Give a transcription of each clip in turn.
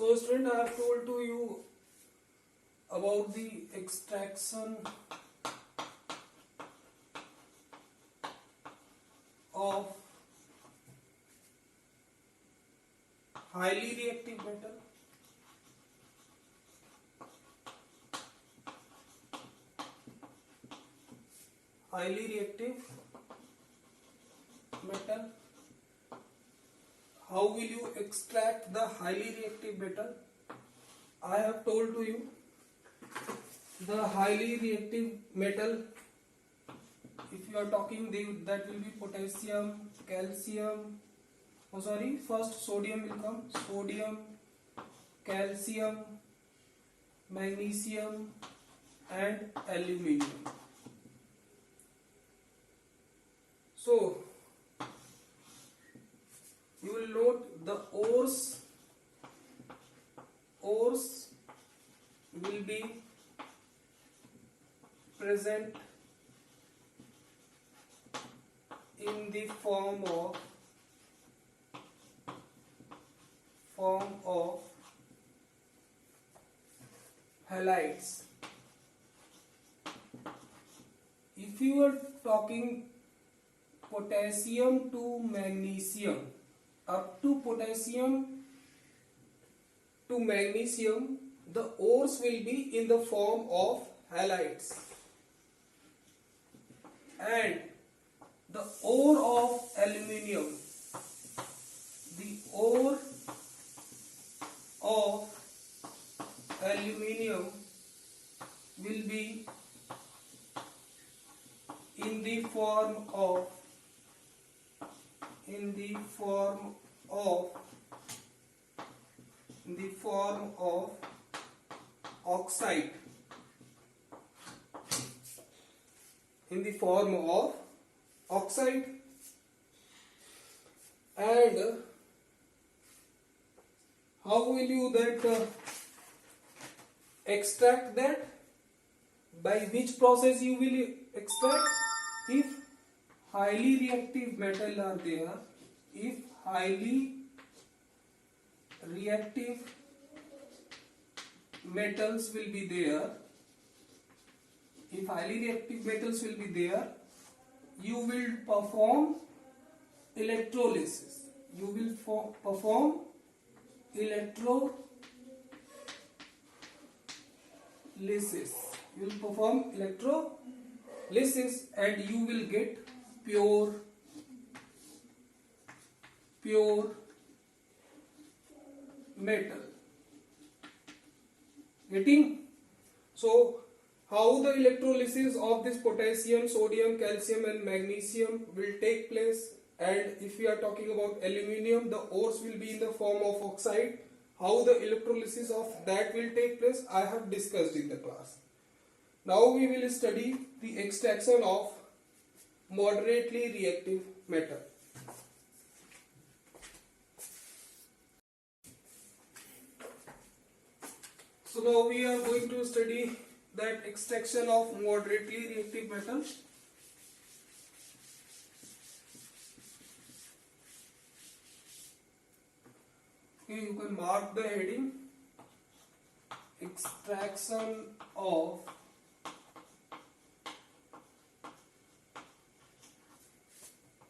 So student, I have told to you about the extraction of highly reactive metal. Highly reactive metal. How will you extract the highly reactive metal? I have told to you the highly reactive metal, if you are talking, that will be potassium, calcium, first sodium will come, sodium, calcium, magnesium and aluminium. So you will note the ores will be present in the form of halides. If you are talking potassium to magnesium, up to potassium to magnesium, the ores will be in the form of halides, and the ore of aluminium, the ore of aluminium will be in the form of oxide, in the form of oxide. And how will you extract that? By which process you will extract? If highly reactive metal are there, if highly reactive metals will be there, you will perform electrolysis. You will perform electrolysis. And you will get pure metal. Getting? So how the electrolysis of this potassium, sodium, calcium and magnesium will take place, and if we are talking about aluminium, the ores will be in the form of oxide. How the electrolysis of that will take place, I have discussed in the class. Now we will study the extraction of moderately reactive metal. So now we are going to study that extraction of moderately reactive metal. Okay, you can mark the heading: extraction of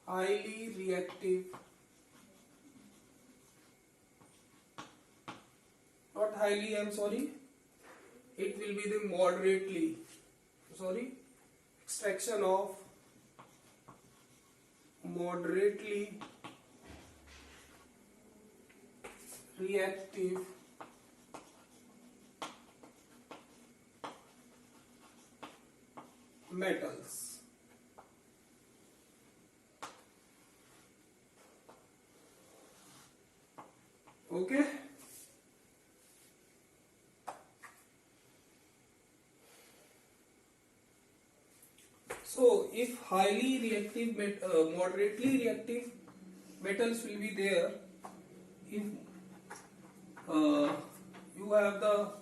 highly reactive, not highly, I am sorry, it will be the moderately, extraction of moderately reactive metals. Okay. So if highly reactive moderately reactive metals will be there, if you have the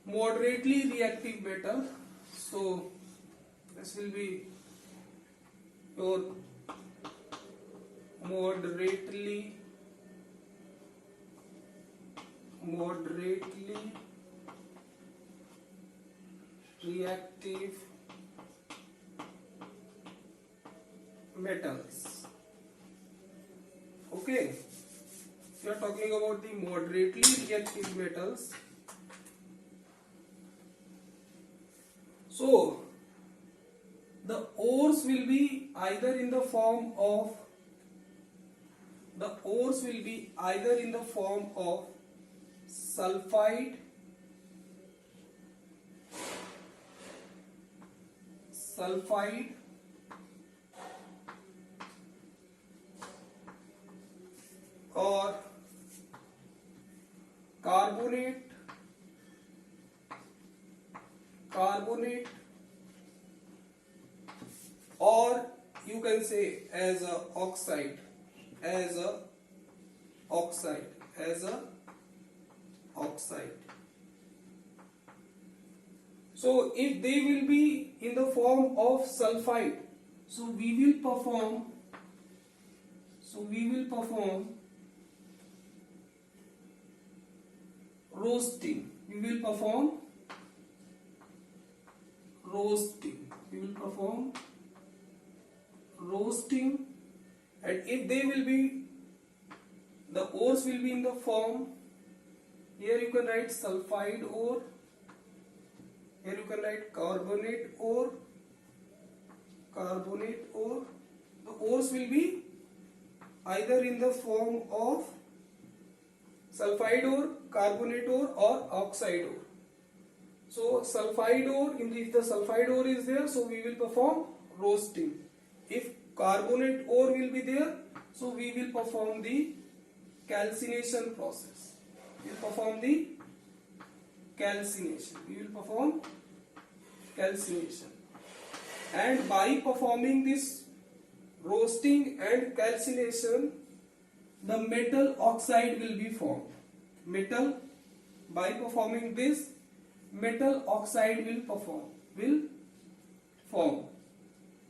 moderately reactive metal, so this will be your moderately moderately reactive metals. Okay, we are talking about the moderately reactive metals. So the ores will be either in the form of sulfide, or carbonate, or you can say as a oxide, So if they will be in the form of sulfide, so we will perform roasting. We will perform roasting, and if they will be, the ores will be in the form, here you can write sulfide ore, here you can write carbonate ore. The ores will be either in the form of sulfide ore, carbonate ore, or oxide ore. So sulfide ore, if the sulfide ore is there, so we will perform roasting. If carbonate ore will be there, so we will perform the calcination process. We will perform calcination. And by performing this roasting and calcination, the metal oxide will be formed. By performing this, metal oxide will form.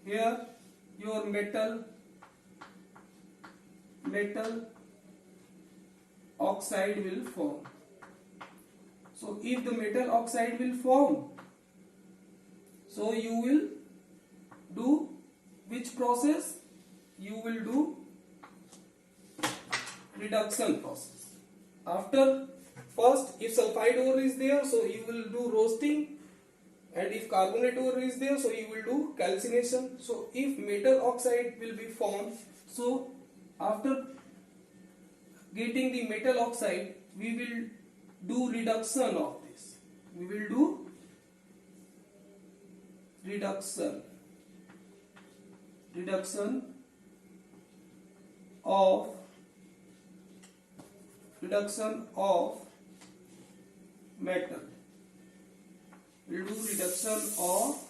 Here your metal oxide will form. So if the metal oxide will form, so you will do which process? You will do reduction process. After first, if sulfide ore is there, so you will do roasting, and if carbonate ore is there, so you will do calcination. So if metal oxide will be formed, so after getting the metal oxide, we will do reduction of this. We will do reduction of metal. We will do reduction of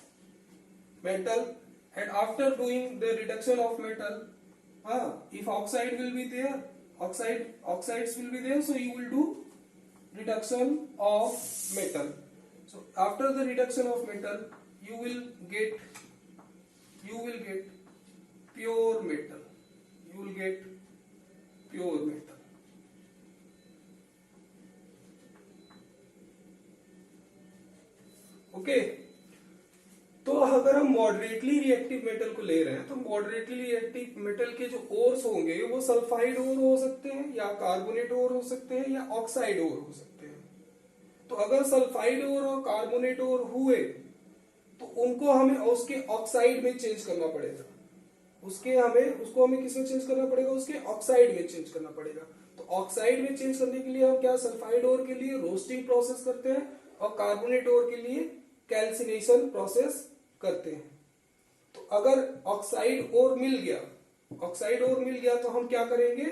metal, and after doing the reduction of metal, if oxide will be there, oxides will be there, so you will do reduction of metal. So after the reduction of metal, you will get pure metal. Okay, तो अगर हम moderately reactive metal को ले रहे हैं, तो moderately reactive metal के जो ओर्स होंगे वो सल्फाइड ओर हो सकते हैं, या कार्बोनेट ओर हो सकते हैं, या ऑक्साइड ओर हो सकते हैं. तो अगर सल्फाइड ओर और कार्बोनेट ओर हुए, तो उनको हमें उसके ऑक्साइड में चेंज करना पड़ेगा. उसको हमें किसमें चेंज करना पड़ेगा? उसके ऑक्साइड में चेंज करना पड़ेगा. तो ऑक्साइड में चेंज करने के लिए हम क्या, सल्फाइड ओर के लिए रोस्टिंग प्रोसेस करते हैं, और कार्बोनेट ओर के लिए कैल्सिनेशन प्रोसेस करते हैं. तो अगर ऑक्साइड ओर मिल गया तो हम क्या करेंगे?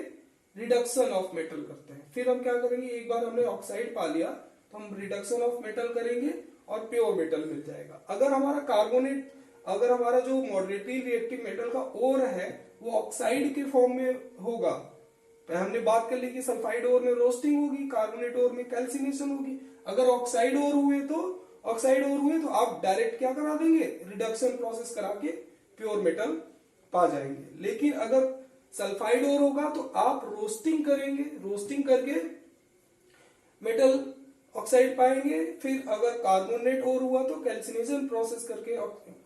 रिडक्शन ऑफ मेटल करते हैं. फिर हम क्या करेंगे? एक बार हमने ऑक्साइड पा लिया तो हम रिडक्शन ऑफ मेटल करेंगे और प्योर मेटल मिल जाएगा. अगर हमारा जो मॉडरेटली रिएक्टिव मेटल का ओर है वो ऑक्साइड के फॉर्म में होगा, तो हमने बात कर ली कि सल्फाइड ओर में रोस्टिंग होगी, कार्बोनेट ओर में कैल्सिनेशन होगी. अगर ऑक्साइड ओर हुए तो आप डायरेक्ट क्या करा देंगे? रिडक्शन प्रोसेस करा के प्योर मेटल पा जाएंगे. लेकिन अगर सल्फाइड ओर होगा तो आप रोस्टिंग करेंगे. रोस्टिंग करके मेटल ऑक्साइड पाएंगे, फिर अगर कार्बोनेट और हुआ तो कैल्सिनेशन प्रोसेस करके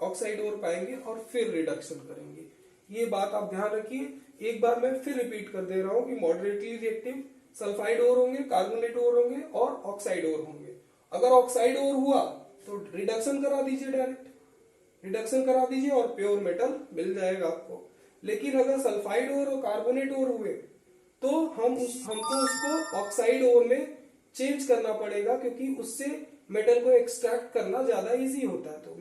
ऑक्साइड और पाएंगे और फिर रिडक्शन करेंगे। ये बात आप ध्यान रखिए। एक बार मैं फिर रिपीट कर दे रहा हूं कि मॉडरेटली रिएक्टिव सल्फाइड और होंगे, कार्बोनेट और होंगे और ऑक्साइड और होंगे। अगर ऑक्साइड और हुआ तो रिडक्शन करा दीजिए, डायरेक्ट रिडक्शन करा दीजिए और प्योर मेटल मिल जाएगा आपको। लेकिन अगर सल्फाइड और कार्बोनेट और हुए तो हमको उसको ऑक्साइड और में चेंज करना पड़ेगा, क्योंकि उससे मेटल को एक्सट्रैक्ट करना ज्यादा इजी होता है। तो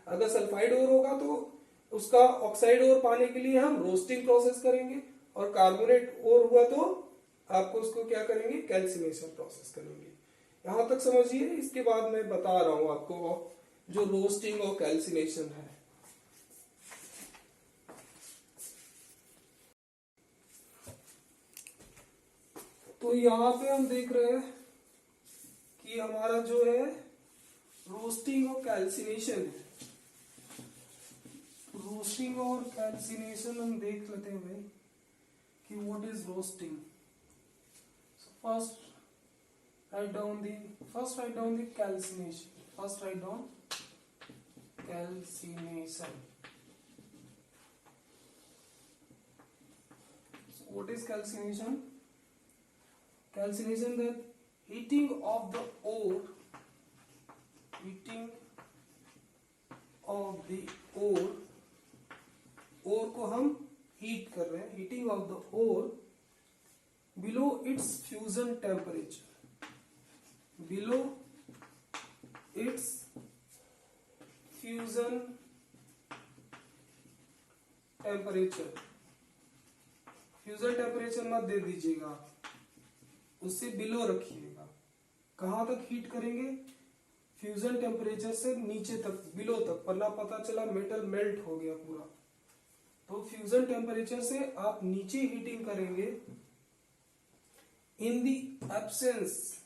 अगर सल्फाइड और होगा तो उसका ऑक्साइड और पाने के लिए हम रोस्टिंग प्रोसेस करेंगे, और कार्बोनेट और हुआ तो आपको उसको क्या करेंगे, कैल्सिनेशन प्रोसेस करेंगे। यहां तक समझिए। इसके बाद मैं बता रहा हूं आपको जो रोस्टिंग और कैल्सिनेशन है। तो यहाँ पे हम देख रहे हैं कि हमारा जो है रोस्टिंग और कैल्सिनेशन है। रोस्टिंग और कैल्सिनेशन हम देख लेते हैं भाई कि what is roasting. First write down the calcination. First write down calcination. So what is calcination? Calcination, the heating of the ore, ore को हम हीट कर रहे हैं, heating of the ore below its fusion temperature, below its fusion temperature. Fusion temperature मत दे दीजिएगा, उससे below रखिएगा। कहां तक हीट करेंगे, फ्यूजन टेम्परेचर से नीचे तक, बिलो तक, वरना पता चला मेटल मेल्ट हो गया पूरा। तो फ्यूजन टेम्परेचर से आप नीचे हीटिंग करेंगे। इन दी एब्सेंस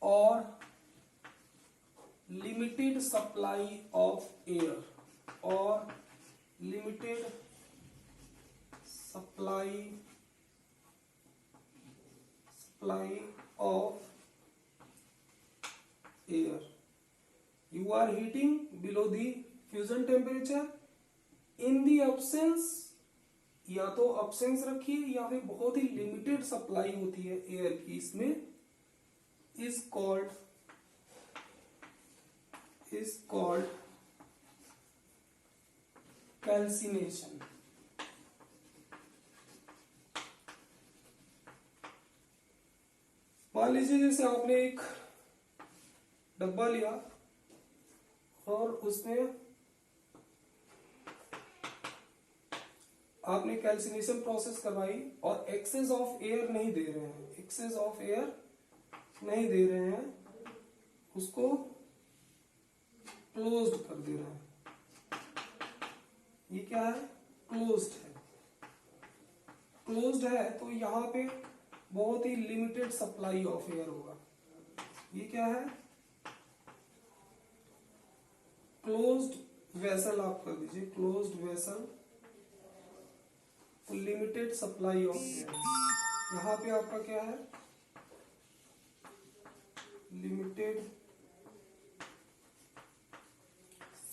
और limited supply of air, or limited supply of air, you are heating below the fusion temperature in the absence, या तो absence रखिए या फिर बहुत ही लिमिटेड सप्लाई होती है एयर की, इसमें is called calcination। मान लीजिए जैसे आपने एक डब्बा लिया और उसमें आपने कैल्सिनेशन प्रोसेस करवाई और एक्सेस ऑफ एयर नहीं दे रहे हैं, उसको क्लोज्ड कर दे रहे हैं। ये क्या है, क्लोज्ड है तो यहां पे बहुत ही लिमिटेड सप्लाई ऑफ एयर होगा। ये क्या है, क्लोज्ड वेसल, आप कर दीजिए क्लोज्ड वेसल, तो लिमिटेड सप्लाई ऑफ एयर। यहां पे आपका क्या है, लिमिटेड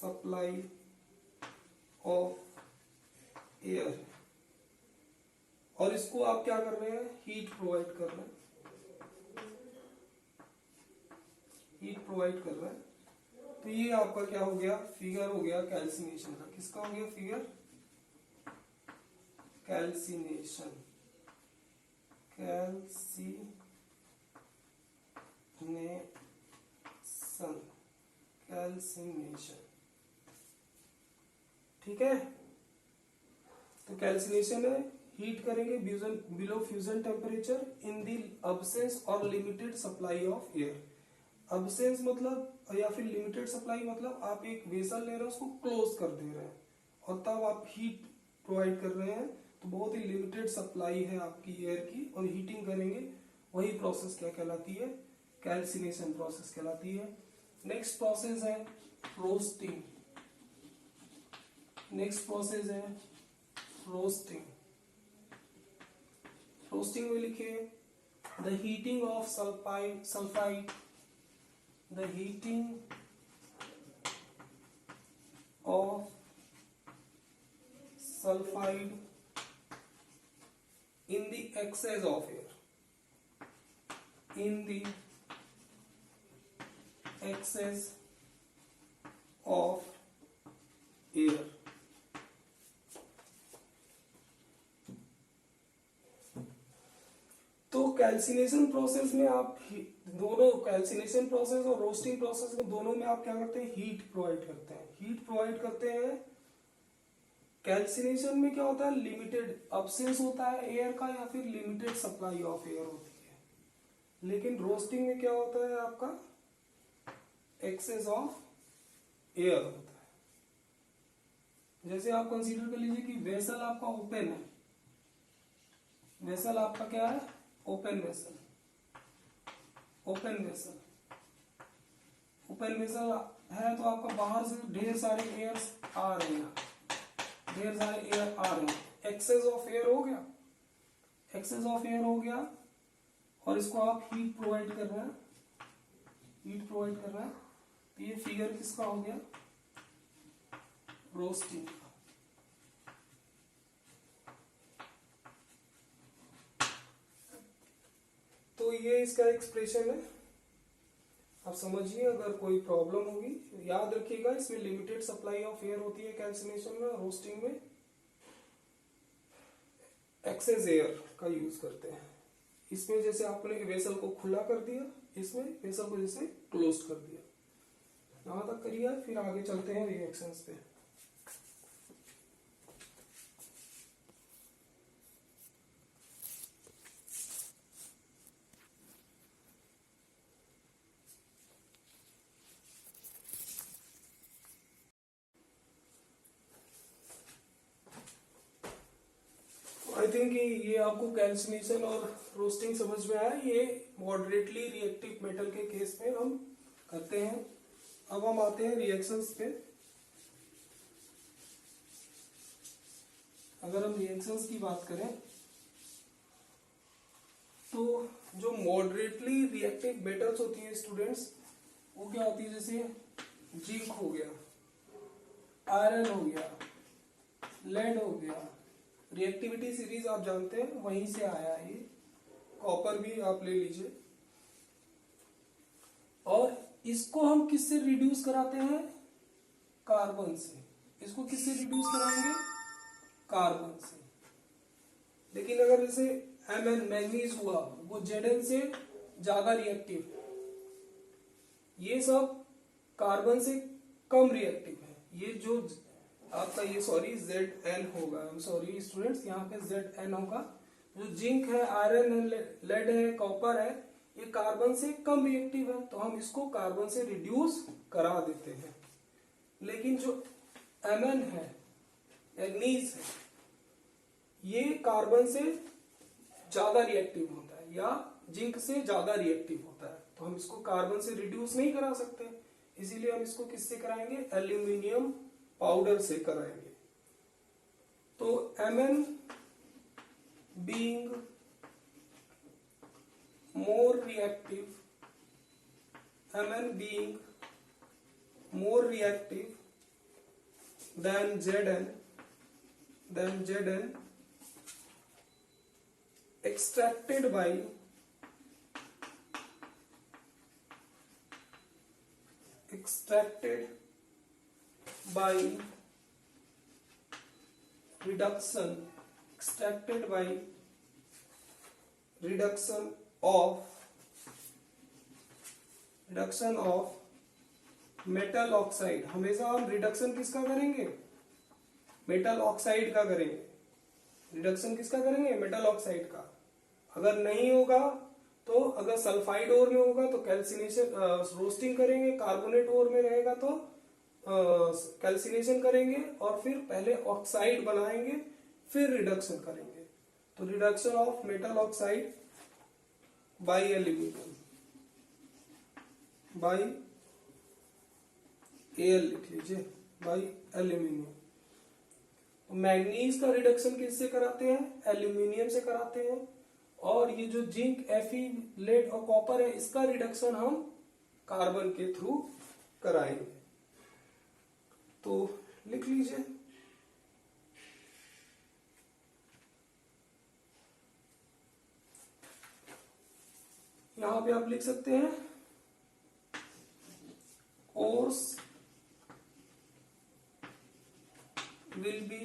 सप्लाई ऑफ एयर, और इसको आप क्या कर रहे हैं, हीट प्रोवाइड कर रहे हैं, तो ये आपका क्या हो गया, फिगर हो गया कैल्सिनेशन का। किसका हो गया फिगर, कैल्सिनेशन। ठीक है, तो कैल्सिनेशन है, हीट करेंगे below fusion temperature in the absence और limited supply of air. Absence मतलब या फिर लिमिटेड सप्लाई मतलब आप एक वेसल ले रहे हैं, उसको क्लोज कर दे रहे हैं और तब आप हीट प्रोवाइड कर रहे हैं, तो बहुत ही लिमिटेड सप्लाई है आपकी एयर की, और हीटिंग करेंगे, वही प्रोसेस क्या कहलाती है, कैल्सिनेशन प्रोसेस कहलाती है। नेक्स्ट प्रोसेस है रोस्टिंग। नेक्स्ट प्रोसेस है रोस्टिंग। रोस्टिंग में लिखिए the heating of sulphide, the heating of sulfide in the excess of air, in the excess of air। तो कैल्सिनेशन प्रोसेस में आप दोनों, कैल्सिनेशन प्रोसेस और रोस्टिंग प्रोसेस में दोनों में आप क्या करते हैं, हीट प्रोवाइड करते हैं। हीट प्रोवाइड करते हैं। कैल्सिनेशन में क्या होता है, लिमिटेड अब्सेंस होता है एयर का या फिर लिमिटेड सप्लाई ऑफ एयर होती है। लेकिन रोस्टिंग में क्या होता है, आपका एक्सेस ऑफ एयर होता है। जैसे आप कंसीडर कर लीजिए कि वेसल आपका ओपन है, वेसल आपका क्या है, open vessel, open vessel, open vessel है, तो आपका बाहर से ढेर सारे एयर आ रहे हैं, ढेर सारे एयर आ रहे हैं, एक्सेस ऑफ एयर हो गया, एक्सेस ऑफ एयर हो गया, और इसको आप हीट प्रोवाइड कर रहे हैं, हीट प्रोवाइड कर रहे हैं। तो ये फिगर किसका हो गया, रोस्टिंग का। तो ये इसका एक्सप्रेशन है, आप समझिए। अगर कोई प्रॉब्लम होगी याद रखिएगा, इसमें लिमिटेड सप्लाई ऑफ एयर होती है कैल्सिनेशन में, रोस्टिंग में एक्सेस एयर का यूज करते हैं। इसमें जैसे आपने वेसल को खुला कर दिया, इसमें वेसल को जैसे क्लोज कर दिया। यहां तक करिए, फिर आगे चलते हैं रिएक्शंस पे। आई थिंक ये आपको कैल्सिनेशन और रोस्टिंग समझ में आया। ये मॉडरेटली रिएक्टिव मेटल के केस में हम करते हैं। अब हम आते हैं रिएक्शंस पे। अगर हम रिएक्शंस की बात करें तो जो मॉडरेटली रिएक्टिव मेटल्स होती है स्टूडेंट्स, वो क्या होती है, जैसे जिंक हो गया, आयरन हो गया, लेड हो गया। रिएक्टिविटी सीरीज आप जानते हैं, वहीं से आया है ये। कॉपर भी आप ले लीजिए। और इसको हम किससे रिड्यूस कराते हैं, कार्बन से। इसको किससे रिड्यूस कराएंगे, कार्बन से। लेकिन अगर जैसे Mn मैग्नीज हुआ, वो Zn से ज्यादा रिएक्टिव, ये सब कार्बन से कम रिएक्टिव है। ये जो आपका ये Zn होगा, आई एम सॉरी स्टूडेंट्स, यहाँ पे Zn होगा। जो जिंक है, आयरन है, लेड है, कॉपर है, ये कार्बन से कम रिएक्टिव है, तो हम इसको कार्बन से रिड्यूस करा देते हैं। लेकिन जो Mn है, मैग्नीज है, ये कार्बन से ज्यादा रिएक्टिव होता है या जिंक से ज्यादा रिएक्टिव होता है, तो हम इसको कार्बन से रिड्यूस नहीं करा सकते। इसीलिए हम इसको किससे कराएंगे, एल्यूमिनियम पाउडर से कराएंगे। तो Mn being more reactive, Mn being more reactive than Zn, extracted by reduction, extracted by reduction of metal oxide. हमेशा हम रिडक्शन किसका करेंगे, मेटल ऑक्साइड का करेंगे। रिडक्शन किसका करेंगे, मेटल ऑक्साइड का। अगर नहीं होगा तो, अगर सल्फाइड ओर में होगा तो कैल्सिनेशन रोस्टिंग करेंगे, कार्बोनेट ओर में रहेगा तो कैल्सिनेशन करेंगे, और फिर पहले ऑक्साइड बनाएंगे, फिर रिडक्शन करेंगे। तो reduction of metal oxide by aluminium, by Al लिख लीजिए बाई एल्यूमिनियम। तो मैग्नीज का रिडक्शन किससे कराते हैं? एल्यूमिनियम से कराते हैं। और ये जो जिंक, Fe, लेड और कॉपर है, इसका रिडक्शन हम कार्बन के थ्रू कराएंगे। तो लिख लीजिए, यहां पे आप लिख सकते हैं ores will be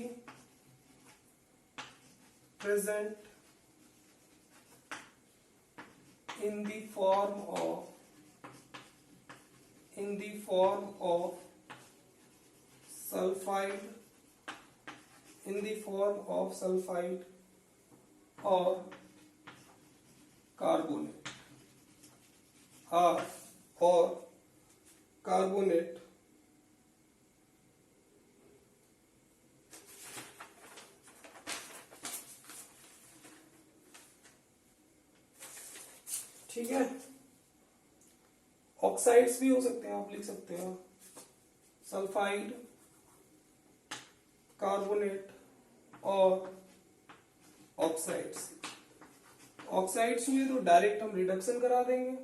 present in the form of sulfide, or carbonate, ठीक है। ऑक्साइड्स भी हो सकते हैं, आप लिख सकते हो सल्फाइड, कार्बोनेट और ऑक्साइड्स। ऑक्साइड्स हुए तो डायरेक्ट हम रिडक्शन करा देंगे।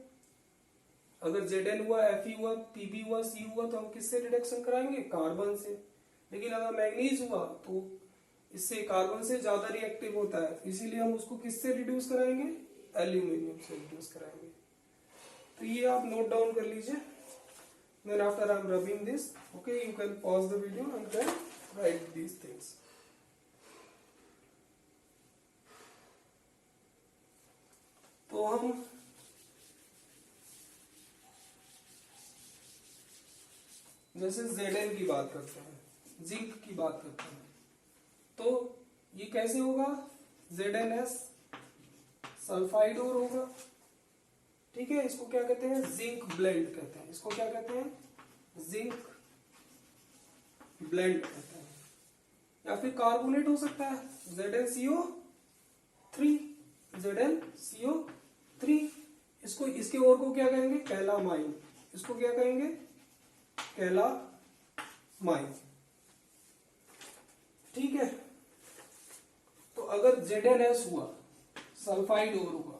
अगर Zn हुआ, Fe हुआ, Pb हुआ, C हुआ तो हम किससे रिडक्शन कराएंगे? कार्बन से। लेकिन अगर मैग्नीज हुआ तो इससे कार्बन से ज्यादा रिएक्टिव होता है, इसीलिए हम उसको किससे रिड्यूस कराएंगे? एल्यूमिनियम से रिड्यूस कराएंगे। तो ये आप नोट डाउन कर लीजिए। Then after I am rubbing this, okay, you can pause the video and then write these things. तो हम जैसे Zn की बात करते हैं, जिंक की बात करते हैं, तो ये कैसे होगा? ZnS सल्फाइड और होगा, ठीक है। इसको क्या कहते हैं? जिंक ब्लेंड कहते हैं। इसको क्या कहते हैं? जिंक ब्लेंड कहते हैं। या फिर कार्बोनेट हो सकता है, ZnCO3। इसको, इसके और को क्या कहेंगे? कैलामाइन। इसको क्या कहेंगे? कैलामाइन, ठीक है। तो अगर ZnS हुआ, सल्फाइड और हुआ,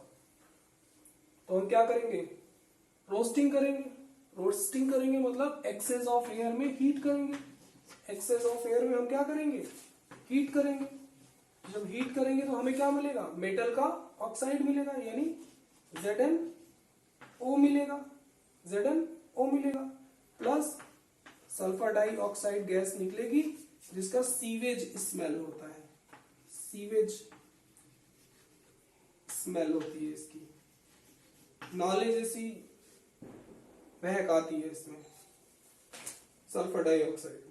तो हम क्या करेंगे? रोस्टिंग करेंगे। रोस्टिंग करेंगे मतलब एक्सेस ऑफ एयर में हीट करेंगे। एक्सेस ऑफ एयर में हम क्या करेंगे? हीट करेंगे। जब हीट करेंगे तो हमें क्या मिलेगा? मेटल का ऑक्साइड मिलेगा, यानी ZnO मिलेगा, प्लस सल्फर डाइऑक्साइड गैस निकलेगी जिसका सीवेज स्मेल होता है। सीवेज स्मेल होती है इसकी, नाले जैसी महक आती है इसमें, सल्फर डाइऑक्साइड में।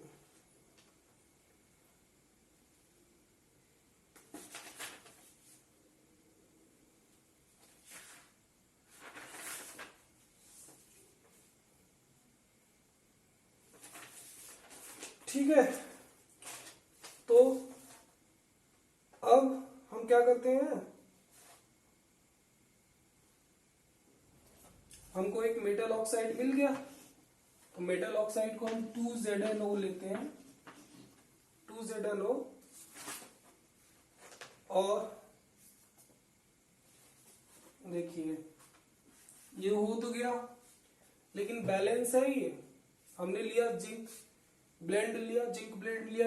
ठीक है। तो अब हम क्या करते हैं? हमको एक मेटल ऑक्साइड मिल गया, तो मेटल ऑक्साइड को हम 2ZnO लेते हैं, 2ZnO, और देखिए ये हो तो गया, लेकिन बैलेंस है ये। हमने लिया जिंक ब्लेंड लिया,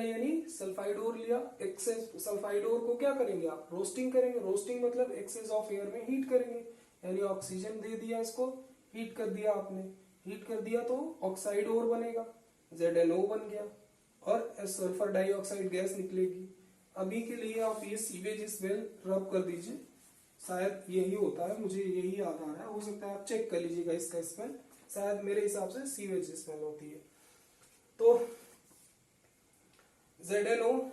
यानी सल्फाइड ओर लिया। एक्सेस सल्फाइड ओर को क्या करेंगे आप? रोस्टिंग करेंगे। रोस्टिंग मतलब एक्सेस ऑफ एयर में हीट करेंगे, यानी ऑक्सीजन दे दिया, इसको हीट कर दिया आपने। हीट कर दिया तो ऑक्साइड ओर बनेगा, ZnO बन गया, और सल्फर डाइऑक्साइड गैस निकलेगी। अभी के लिए आप ये सीवेज स्मेल रब कर दीजिए, शायद यही होता है, मुझे यही याद आ रहा है। हो सकता है आप चेक कर लीजिएगा इसका स्मेल, शायद मेरे हिसाब से सीवेज स्मेल होती है। तो ZnO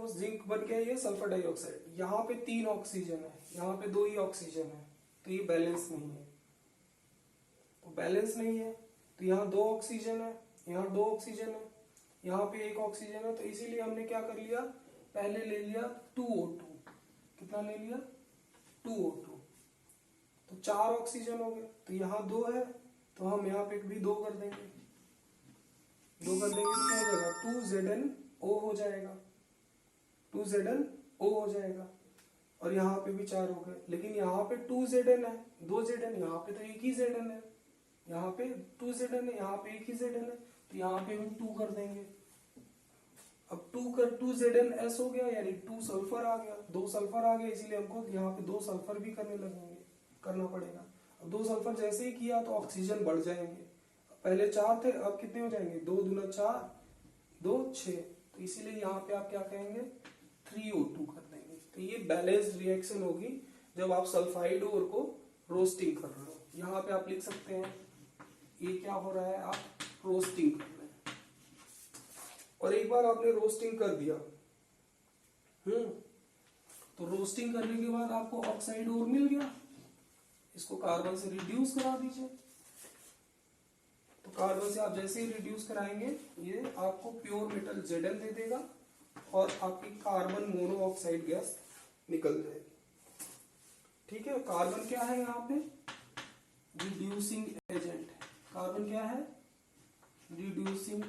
जिंक बन गया, ये सल्फर डाइऑक्साइड। यहाँ पे 3 ऑक्सीजन है, यहाँ पे 2 ही ऑक्सीजन है, तो ये बैलेंस नहीं है। तो बैलेंस नहीं है तो यहाँ 2 ऑक्सीजन है, यहाँ 2 ऑक्सीजन है, यहाँ पे 1 ऑक्सीजन है। तो इसीलिए हमने क्या कर लिया? पहले ले लिया 2O2। कितना ले लिया? 2O2। तो 4 ऑक्सीजन हो गए, तो यहाँ 2 है, तो हम यहाँ पे भी 2 कर देंगे, 2 कर देंगे तो क्या हो जाएगा 2ZnO हो जाएगा, 2ZnO हो जाएगा। और यहाँ पे भी 4 हो गए, लेकिन यहाँ पे 2Zn है, 2Zn, यहाँ पे तो एक ही Zn है, यहाँ पे 2Zn है, यहाँ पे एक ही Zn है, तो यहाँ पे हम 2 कर देंगे। अब 2ZnS हो गया, यानी 2 सल्फर आ गया, 2 सल्फर आ गया, इसीलिए हमको यहाँ पे 2 सल्फर भी करना पड़ेगा। अब 2 सल्फर जैसे ही किया तो ऑक्सीजन बढ़ जाएंगे, पहले 4 थे, अब कितने हो जाएंगे 2 दूना 4, 2 6, तो इसीलिए यहाँ पे आप क्या कहेंगे 3O2 कर देंगे। तो ये बैलेंस्ड रिएक्शन होगी जब आप सल्फाइड ओर को रोस्टिंग कर रहे हो। यहाँ पे आप लिख सकते हैं ये क्या हो रहा है, आप रोस्टिंग कर रहे हैं। और एक बार आपने रोस्टिंग कर दिया, तो रोस्टिंग करने के बाद आपको ऑक्साइड ओर मिल गया, इसको कार्बन से रिड्यूस करा दीजिए। तो कार्बन से आप जैसे ही रिड्यूस कराएंगे ये आपको प्योर मेटल Zn दे देगा और आपकी कार्बन मोनोऑक्साइड गैस निकल जाएगी। ठीक है, कार्बन क्या है यहाँ पे रिड्यूसिंग एजेंट, कार्बन क्या है रिड्यूसिंग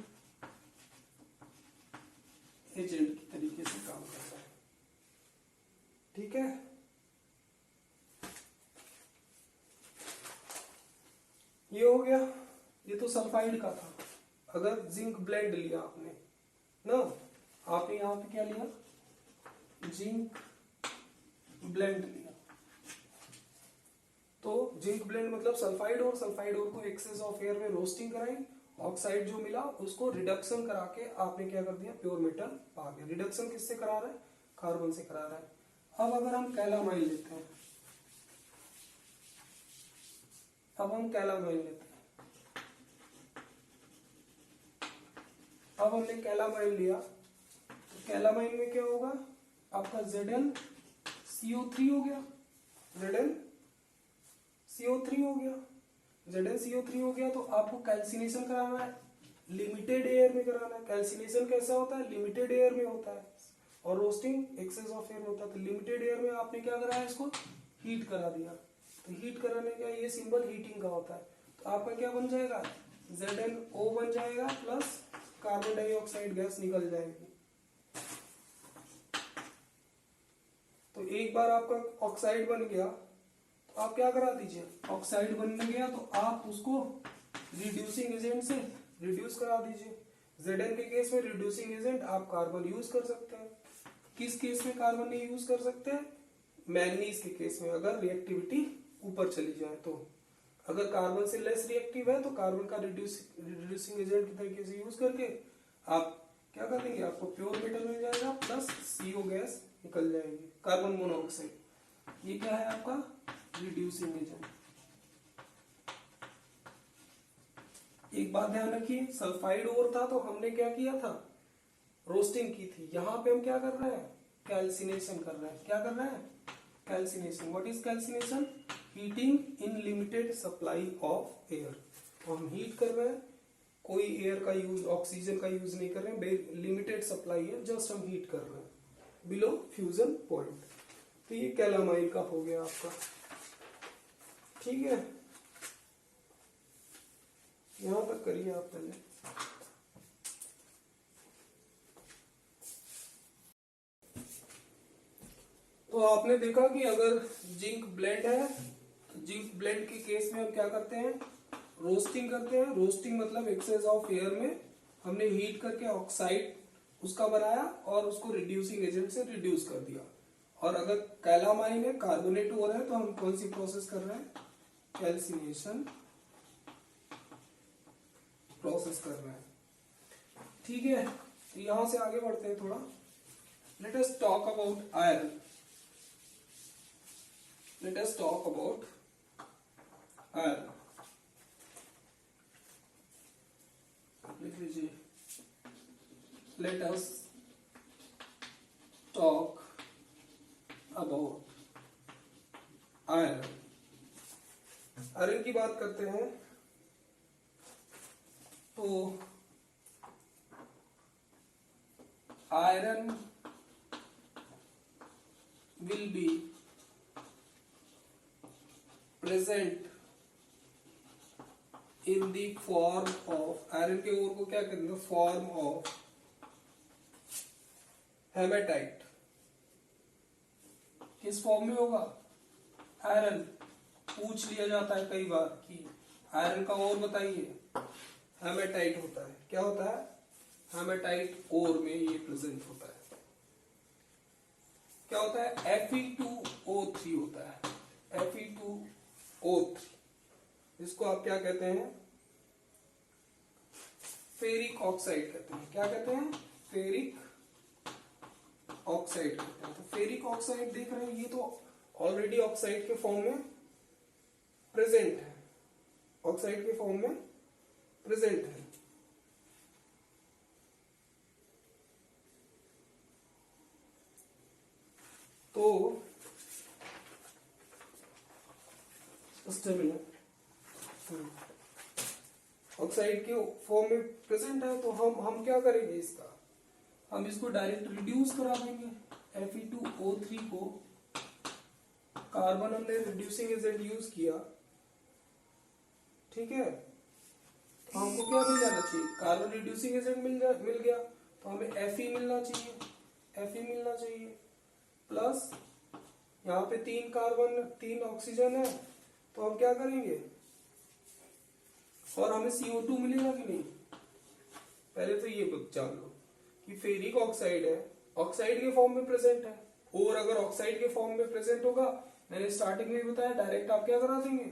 एजेंट की तरीके से काम करता है। ठीक है, ये हो गया, ये तो सल्फाइड का था। अगर जिंक ब्लेंड लिया आपने ना, आपने यहाँ पे क्या लिया जिंक ब्लेंड लिया, तो जिंक ब्लेंड मतलब सल्फाइड और को एक्सेस ऑफ एयर में रोस्टिंग कराई, ऑक्साइड जो मिला उसको रिडक्शन करा के आपने क्या कर दिया प्योर मेटल पा गया। रिडक्शन किससे करा रहा है, कार्बन से करा रहा है। अब अगर हम कैलामाइन लेते हैं, अब हम कैलामाइन लेते हैं, अब हमने कैलामाइन लिया, तो कैलामाइन में क्या होगा आपका ZnCO3 हो गया, ZnCO3 हो गया, ZnCO3 हो गया। तो आपको कैल्सिनेशन कराना है, लिमिटेड एयर में कराना है। कैल्सिनेशन कैसा होता है, लिमिटेड एयर में होता है, और रोस्टिंग एक्सेस ऑफ एयर में होता है। तो लिमिटेड एयर में आपने क्या करा है, इसको हीट करा दिया। तो हीट कराने का ये सिंबल हीटिंग का होता है। तो आपका क्या बन जाएगा ZnO बन जाएगा, प्लस कार्बन डाइऑक्साइड गैस निकल जाएगी। तो एक बार आपका ऑक्साइड बन गया, तो आप क्या करा दीजिए, ऑक्साइड बन गया तो आप उसको रिड्यूसिंग एजेंट से रिड्यूस करा दीजिए। Zn के केस में रिड्यूसिंग एजेंट आप कार्बन यूज कर सकते हैं। किस केस में कार्बन नहीं यूज कर सकते हैं, मैग्नीज के केस में, अगर रिएक्टिविटी ऊपर चली जाए तो। अगर कार्बन से लेस रिएक्टिव है तो कार्बन का रिड्यूसिंग एजेंट की तरीके से यूज करके आप क्या कर देंगे, आपको प्योर मेटल मिल जाएगा, प्लस CO गैस निकल जाएगी, कार्बन मोनोऑक्साइड। ये क्या है आपका रिड्यूसिंग एजेंट। एक बात ध्यान रखिए, सल्फाइड ओर था तो हमने क्या किया था, रोस्टिंग की थी। यहाँ पे हम क्या कर रहे हैं, कैल्सिनेशन कर रहे हैं। क्या कर रहे हैं, calcination. What is calcination, heating in limited supply of air. तो हम हीट कर रहे हैं, कोई एयर का यूज, ऑक्सीजन का यूज नहीं कर रहे हैं, लिमिटेड सप्लाई है, जस्ट हम हीट कर रहे हैं बिलो फ्यूजन पॉइंट। तो ये कैलामाइन का हो गया आपका। ठीक है, यहां तक करिए आप पहले। तो आपने देखा कि अगर जिंक ब्लेंड है, तो जिंक ब्लेंड के केस में हम क्या करते हैं, रोस्टिंग करते हैं। रोस्टिंग मतलब एक्सेस ऑफ एयर में हमने हीट करके ऑक्साइड उसका बनाया और उसको रिड्यूसिंग एजेंट से रिड्यूस कर दिया। और अगर कैलामाइन है, कार्बोनेट हो रहा है, तो हम कौन सी प्रोसेस कर रहे हैं, कैल्सिनेशन प्रोसेस कर रहे हैं। ठीक है, तो यहां से आगे बढ़ते हैं थोड़ा। Let us talk about iron. Let us talk about iron. लिख लीजिए, let us talk about iron. Iron की बात करते हैं तो iron will be present in the form of, iron के ओर को क्या कहते हैं, फॉर्म ऑफ हेमेटाइट। किस फॉर्म में होगा, आयरन। पूछ लिया जाता है कई बार कि आयरन का ओर बताइए, हेमेटाइट होता है। क्या होता है, हेमेटाइट ओर में ये प्रेजेंट होता है। क्या होता है, Fe2O3 होता है, Fe2O3। इसको आप क्या कहते हैं, फेरिक ऑक्साइड कहते हैं। क्या कहते हैं, फेरिक ऑक्साइड कहते हैं। तो फेरिक ऑक्साइड देख रहे हैं, ये तो ऑलरेडी ऑक्साइड के फॉर्म में प्रेजेंट है, ऑक्साइड के फॉर्म में प्रेजेंट है। तो ऑक्साइड के फॉर्म में प्रेजेंट है, तो हम क्या करेंगे, इसका हम इसको डायरेक्ट रिड्यूस करा देंगे। Fe2O3 को कार्बन हमने रिड्यूसिंग एजेंट यूज किया, ठीक है। तो हमको क्या मिल जाना चाहिए, कार्बन रिड्यूसिंग एजेंट मिल गया, तो हमें Fe मिलना चाहिए, Fe मिलना चाहिए। प्लस यहाँ पे 3 कार्बन 3 ऑक्सीजन है, तो हम क्या करेंगे, और हमें CO2 मिलेगा कि नहीं। पहले तो ये जान लो कि फेरिक ऑक्साइड है, ऑक्साइड के फॉर्म में प्रेजेंट है, और अगर ऑक्साइड के फॉर्म में प्रेजेंट होगा, मैंने स्टार्टिंग में बताया, डायरेक्ट आप क्या करा देंगे,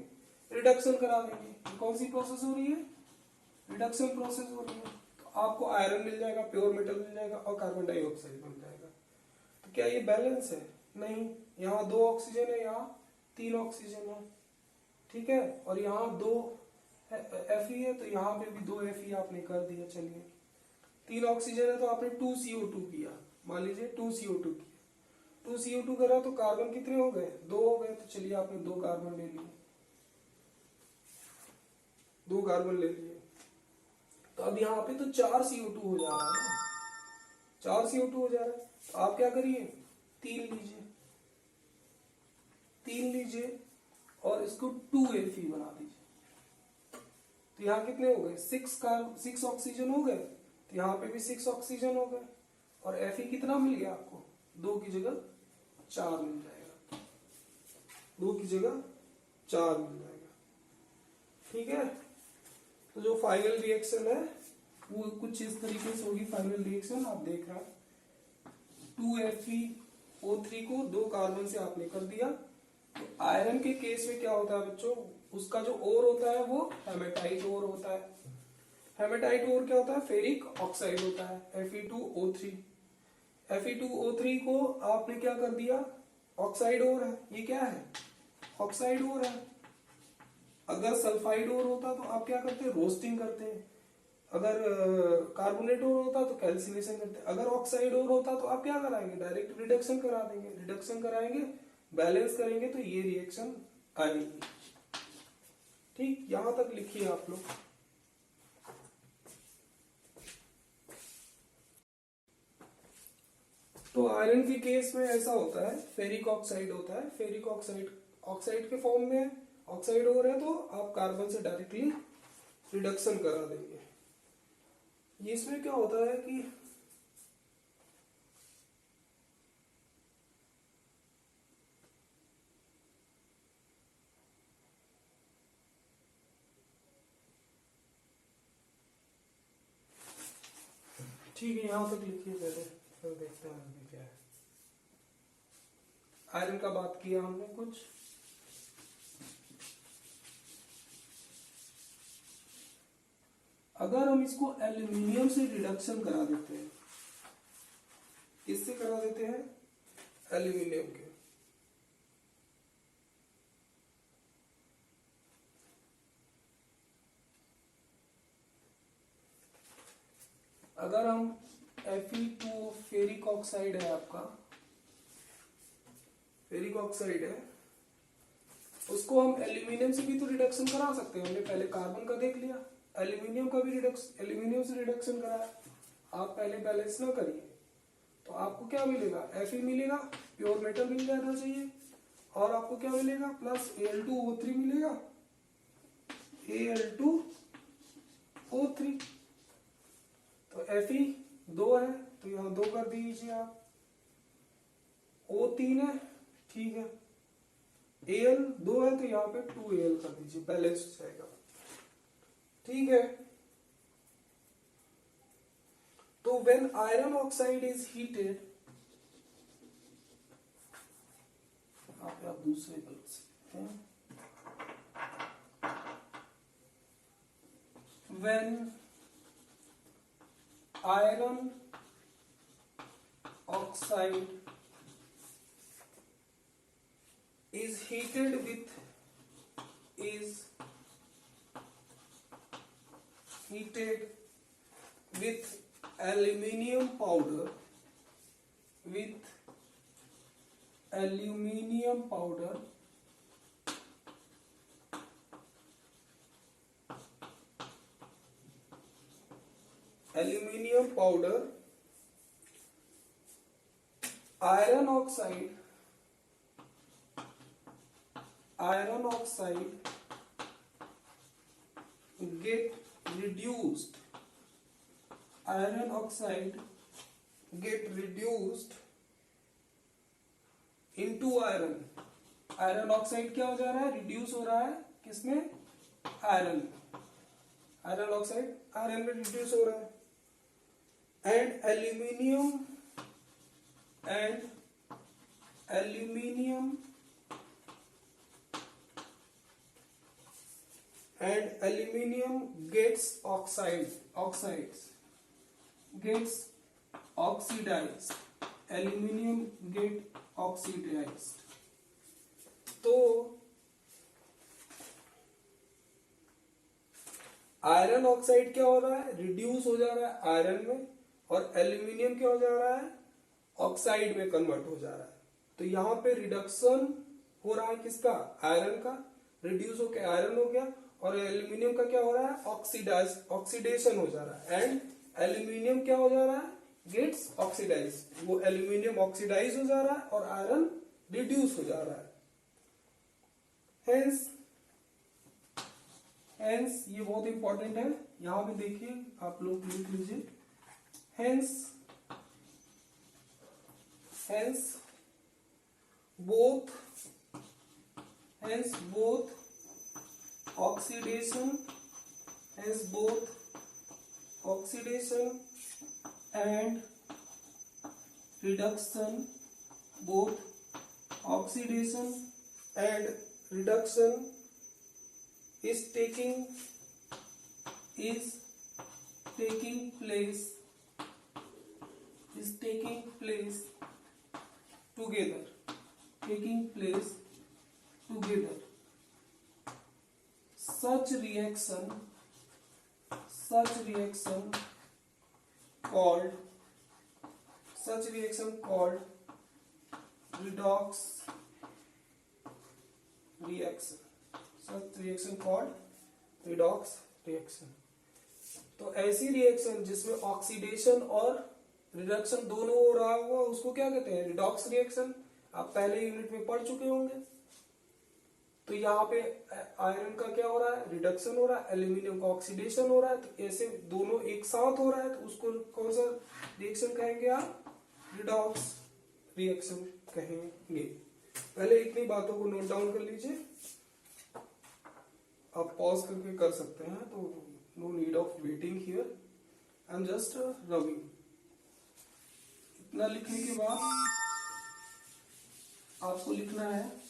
रिडक्शन करा देंगे। कौन सी प्रोसेस हो रही है, रिडक्शन प्रोसेस हो रही है। तो आपको आयरन मिल जाएगा, प्योर मेटल मिल जाएगा, और कार्बन डाइऑक्साइड मिल जाएगा। तो क्या ये बैलेंस है, नहीं। यहाँ 2 ऑक्सीजन है, यहाँ 3 ऑक्सीजन है, ठीक है। और यहाँ 2 Fe है, तो यहाँ पे भी 2 Fe आपने कर दिया। चलिए 3 ऑक्सीजन है, तो आपने 2 CO2 किया, मान लीजिए 2 CO2 किया, 2 CO2 करा, तो कार्बन कितने हो गए, 2 हो गए। तो चलिए आपने 2 कार्बन ले लिए, 2 कार्बन ले लिए। तो अब यहाँ पे तो 4 CO2 हो जा रहा है ना, 4 CO2 हो जा रहा है। तो आप क्या करिए, 3 लीजिए, 3 लीजिए, और इसको 2 Fe बना दीजिए। तो यहाँ कितने हो गए, 6 ऑक्सीजन हो गए, तो यहाँ पे भी 6 ऑक्सीजन हो गए। और Fe कितना मिल गया आपको, 2 की जगह 4 मिल जाएगा, 2 की जगह 4 मिल जाएगा, ठीक है। तो जो फाइनल रिएक्शन है वो कुछ इस तरीके से होगी। फाइनल रिएक्शन आप देख रहे हैं, 2Fe2O3 को 2 कार्बन से आपने कर दिया। तो आयरन के केस में क्या होता है बच्चों, उसका जो ओर होता है वो हेमेटाइट ओर होता है। हेमेटाइट ओर क्या होता है, फेरिक ऑक्साइड होता है, Fe2O3। Fe2O3 को आपने क्या कर दिया, ऑक्साइड ओर है, ये क्या है, ऑक्साइड ओर है। अगर सल्फाइड ओर होता तो आप क्या करते, रोस्टिंग करते हैं। अगर कार्बोनेट ओर होता तो कैल्सिनेशन करते। अगर ऑक्साइड ओर होता तो आप क्या कराएंगे, डायरेक्ट रिडक्शन करा देंगे। रिडक्शन कराएंगे, बैलेंस करेंगे, तो ये रिएक्शन आएगी। ठीक, यहां तक लिखिए आप लोग। तो आयरन के केस में ऐसा होता है, फेरिक ऑक्साइड होता है। फेरिक ऑक्साइड ऑक्साइड के फॉर्म में ऑक्साइड हो रहा है, तो आप कार्बन से डायरेक्टली रिडक्शन करा देंगे। ये इसमें क्या होता है कि ठीक है, यहां तक लिखिए पहले, फिर देखते हैं आगे क्या है। आयरन का बात किया हमने कुछ। अगर हम इसको एल्यूमिनियम से रिडक्शन करा देते हैं, इससे करा देते हैं एल्यूमिनियम के, अगर हम Fe2 फेरिक ऑक्साइड है आपका, फेरिक ऑक्साइड है, उसको हम एल्यूमिनियम से भी तो रिडक्शन करा सकते हैं। हमने पहले कार्बन का देख लिया, एल्यूमिनियम का भी रिडक्शन, एल्यूमिनियम से रिडक्शन कराया। आप पहले बैलेंस ना करिए, तो आपको क्या मिलेगा, Fe मिलेगा, प्योर मेटल मिल जाना चाहिए। और आपको क्या मिलेगा, प्लस Al2O3 मिलेगा, Al2 O3। तो Fe 2 है तो यहाँ 2 कर दीजिए आप। O3 है, ठीक है। Al 2 है तो यहाँ पे 2Al कर दीजिए, बैलेंस हो जाएगा, ठीक है। तो when iron oxide is heated, आप दूसरे कलर से हैं, when iron oxide is heated with aluminium powder, iron oxide get reduced into iron। Iron oxide क्या हो जा रहा है, रिड्यूस हो रहा है किसमें, आयरन। आयरन ऑक्साइड आयरन में रिड्यूस हो रहा है। And aluminium gets oxidized। Aluminium get oxidised. तो आयरन ऑक्साइड क्या हो रहा है, रिड्यूस हो जा रहा है आयरन में, और एल्यूमिनियम क्या हो जा रहा है, ऑक्साइड में कन्वर्ट हो जा रहा है। तो यहाँ पे रिडक्शन हो रहा है किसका, आयरन का, रिड्यूस होकर आयरन हो गया, और एल्यूमिनियम का क्या हो रहा है, ऑक्सीडेशन हो जा रहा है। एंड एल्यूमिनियम क्या हो जा रहा है, गेट्स ऑक्सीडाइज। वो एल्यूमिनियम ऑक्सीडाइज हो जा रहा है और आयरन रिड्यूस हो जा रहा है। हेंस ये बहुत इंपॉर्टेंट है, यहां पे देखिए आप लोग लिख लीजिए। Hence both oxidation and reduction, both oxidation and reduction is taking place together, such reaction called redox reaction। तो ऐसी रिएक्शन जिसमें ऑक्सीडेशन और रिडक्शन दोनों हो रहा होगा उसको क्या कहते हैं, रिडॉक्स रिएक्शन। आप पहले यूनिट में पढ़ चुके होंगे। तो यहाँ पे आयरन का क्या हो रहा है, रिडक्शन हो रहा है, एल्यूमिनियम का ऑक्सीडेशन हो रहा है। तो ऐसे दोनों एक साथ हो रहा है तो उसको कौन सा रिएक्शन कहेंगे आप, रिडॉक्स रिएक्शन कहेंगे। पहले इतनी बातों को नोट डाउन कर लीजिए, आप पॉज करके कर सकते हैं, तो no need of waiting here, I am just raving. इतना लिखने के बाद आपको लिखना है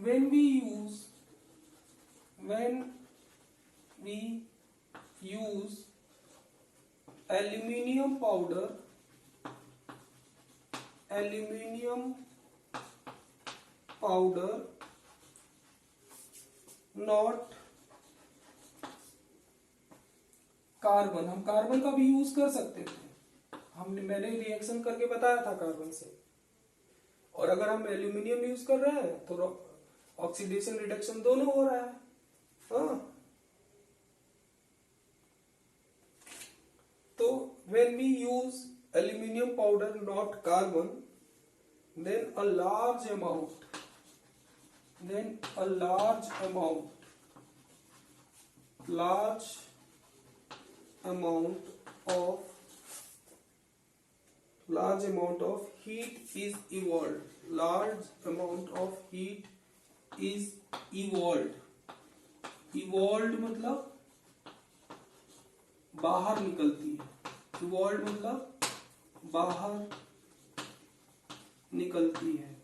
when we use aluminium powder not carbon. हम कार्बन का भी यूज कर सकते थे, मैंने रिएक्शन करके बताया था कार्बन से। और अगर हम एल्यूमिनियम यूज कर रहे हैं तो ऑक्सीडेशन रिडक्शन दोनों हो रहा है। हाँ, तो when we use aluminum powder, not carbon, then a large amount of heat is evolved. Large amount of heat is evolved. Evolved मतलब बाहर निकलती है. Evolved मतलब बाहर निकलती है.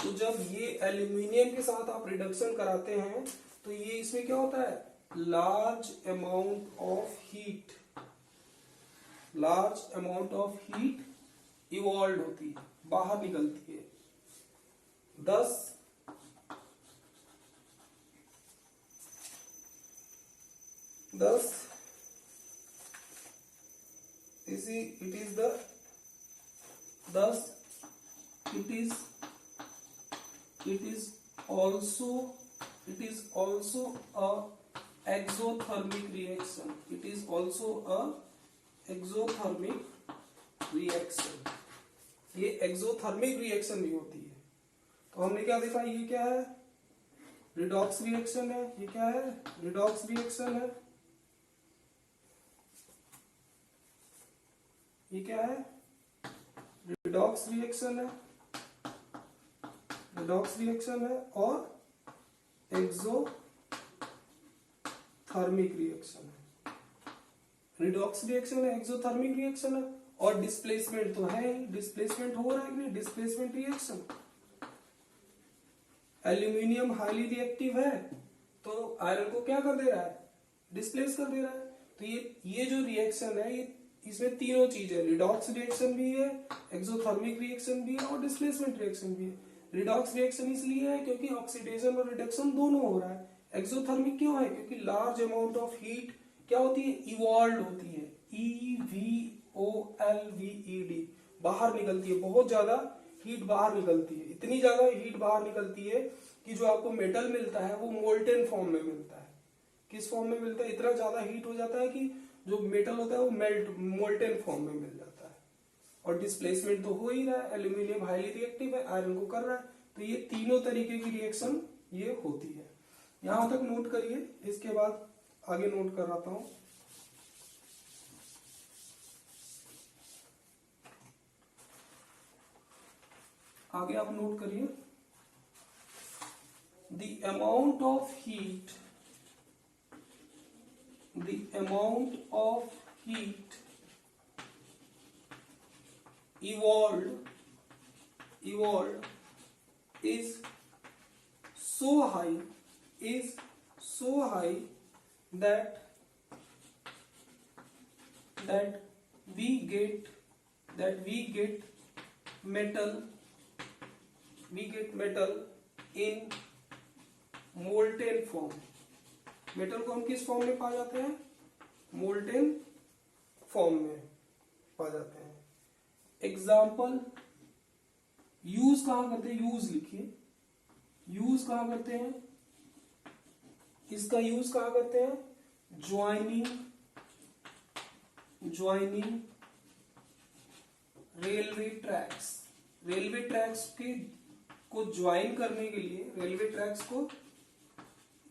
तो जब ये एल्यूमिनियम के साथ आप रिडक्शन कराते हैं तो ये इसमें क्या होता है, large amount of heat evolve होती है, बाहर निकलती है. thus it is also a exothermic reaction. It is also a exothermic reaction. ये exothermic reaction भी होती है. तो हमने क्या देखा, ये क्या है, रिडॉक्स रिएक्शन है. ये क्या है, रिडॉक्स रिएक्शन है. ये क्या है, रिडॉक्स रिएक्शन है. रिडॉक्स रिएक्शन है और एक्सोथर्मिक रिएक्शन है. रिडॉक्स रिएक्शन है, एक्सोथर्मिक रिएक्शन है और डिस्प्लेसमेंट तो है. डिस्प्लेसमेंट हो रहा है कि नहीं, displacement reaction. Aluminium highly reactive है तो आयरन को क्या कर दे रहा है, डिस्प्लेस कर दे रहा है. तो ये जो रिएक्शन है, ये इसमें तीनों चीज है. रिडॉक्स रिएक्शन भी है, एक्सोथर्मिक रिएक्शन भी है और डिस्प्लेसमेंट रिएक्शन भी है. रिडॉक्स रिएक्शन इसलिए है क्योंकि ऑक्सीडेशन और रिडक्शन दोनों हो रहा है. एक्सोथर्मिक क्यों है, क्योंकि लार्ज अमाउंट ऑफ हीट क्या होती है, इवॉल्व होती है. EVOLVED, बाहर निकलती है. बहुत ज्यादा हीट बाहर निकलती है. इतनी ज्यादा हीट बाहर निकलती है कि जो आपको मेटल मिलता है वो मोल्टेन फॉर्म में मिलता है. किस फॉर्म में मिलता है, इतना ज्यादा हीट हो जाता है कि जो मेटल होता है वो मोल्टेन फॉर्म में मिल जाता है. और डिस्प्लेसमेंट तो हो ही रहा है. एल्यूमिनियम हाईली रिएक्टिव है, आयरन को कर रहा है. तो ये तीनों तरीके की रिएक्शन ये होती है. यहां तक नोट करिए, इसके बाद आगे नोट कराता हूं. आगे आप नोट करिए, the amount of heat evolved is so high that we get metal in molten form. Metal को हम किस फॉर्म में पा जाते हैं, मोल्टेन फॉर्म में पा जाते हैं. एग्जाम्पल, यूज कहां करते हैं, यूज लिखिए. यूज कहां करते हैं, इसका यूज कहां करते हैं, ज्वाइनिंग रेलवे ट्रैक्स को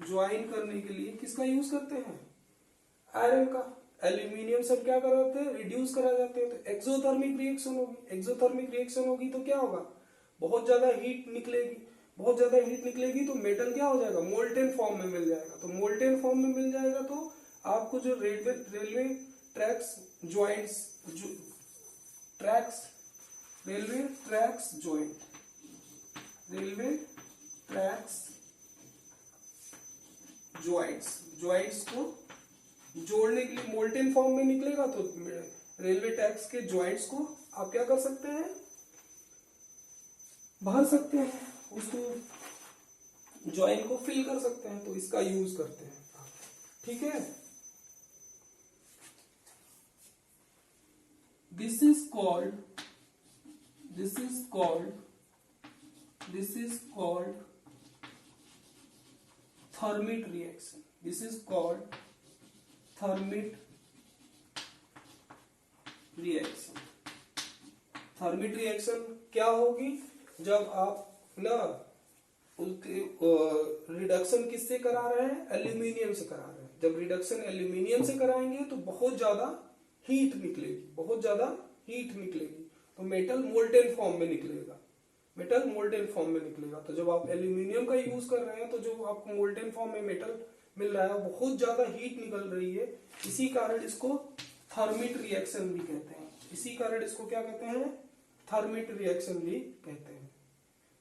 ज्वाइन करने के लिए, किसका यूज करते हैं, आयरन का. एल्यूमिनियम सब क्या कराते हैं, रिड्यूस करा जाते हैं. तो एक्सोथर्मिक रिएक्शन होगी तो क्या होगा, बहुत ज्यादा हीट निकलेगी तो मेटल क्या हो जाएगा, मोल्टेन फॉर्म में मिल जाएगा. तो मोल्टेन फॉर्म में मिल जाएगा तो आपको जो रेलवे ट्रैक्स ज्वाइंट्स को जोड़ने के लिए मोल्टेन फॉर्म में निकलेगा. तो रेलवे ट्रैक्स के ज्वाइंट्स को आप क्या कर सकते हैं, भर सकते हैं, उसको ज्वाइंट को फिल कर सकते हैं. तो इसका यूज करते हैं. ठीक है. This is called Thermit reaction. Reaction. Thermite reaction क्या होगी? जब आप ना रिडक्शन किससे करा रहे हैं? एल्यूमिनियम से करा रहे हैं। जब रिडक्शन एल्यूमिनियम से कराएंगे तो बहुत ज्यादा हीट निकलेगी, बहुत ज्यादा हीट निकलेगी, तो मेटल मोल्टेन फॉर्म में निकलेगा, मेटल मोल्टेन फॉर्म में निकलेगा। तो जब आप एल्यूमिनियम का यूज कर रहे हैं तो जो आपको मोल्टेन फॉर्म में मेटल मिल रहा है बहुत ज्यादा हीट निकल रही है, इसी कारण इसको थर्मिट रिएक्शन भी कहते हैं। इसी कारण इसको क्या कहते हैं? थर्मिट रिएक्शन भी कहते हैं।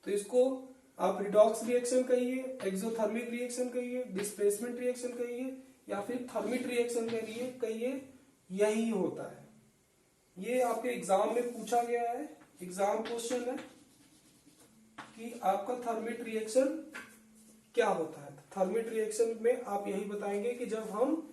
तो इसको आप रिडॉक्स रिएक्शन कहिए, एक्सोथर्मिक रिएक्शन कहिए, डिस्प्लेसमेंट रिएक्शन कहिए, या फिर थर्मिट रिएक्शन कहिए, यही होता है। ये आपके एग्जाम में पूछा गया है, एग्जाम क्वेश्चन है कि आपका थर्मिट रिएक्शन क्या होता है। थर्मिट रिएक्शन में आप यही बताएंगे कि जब हम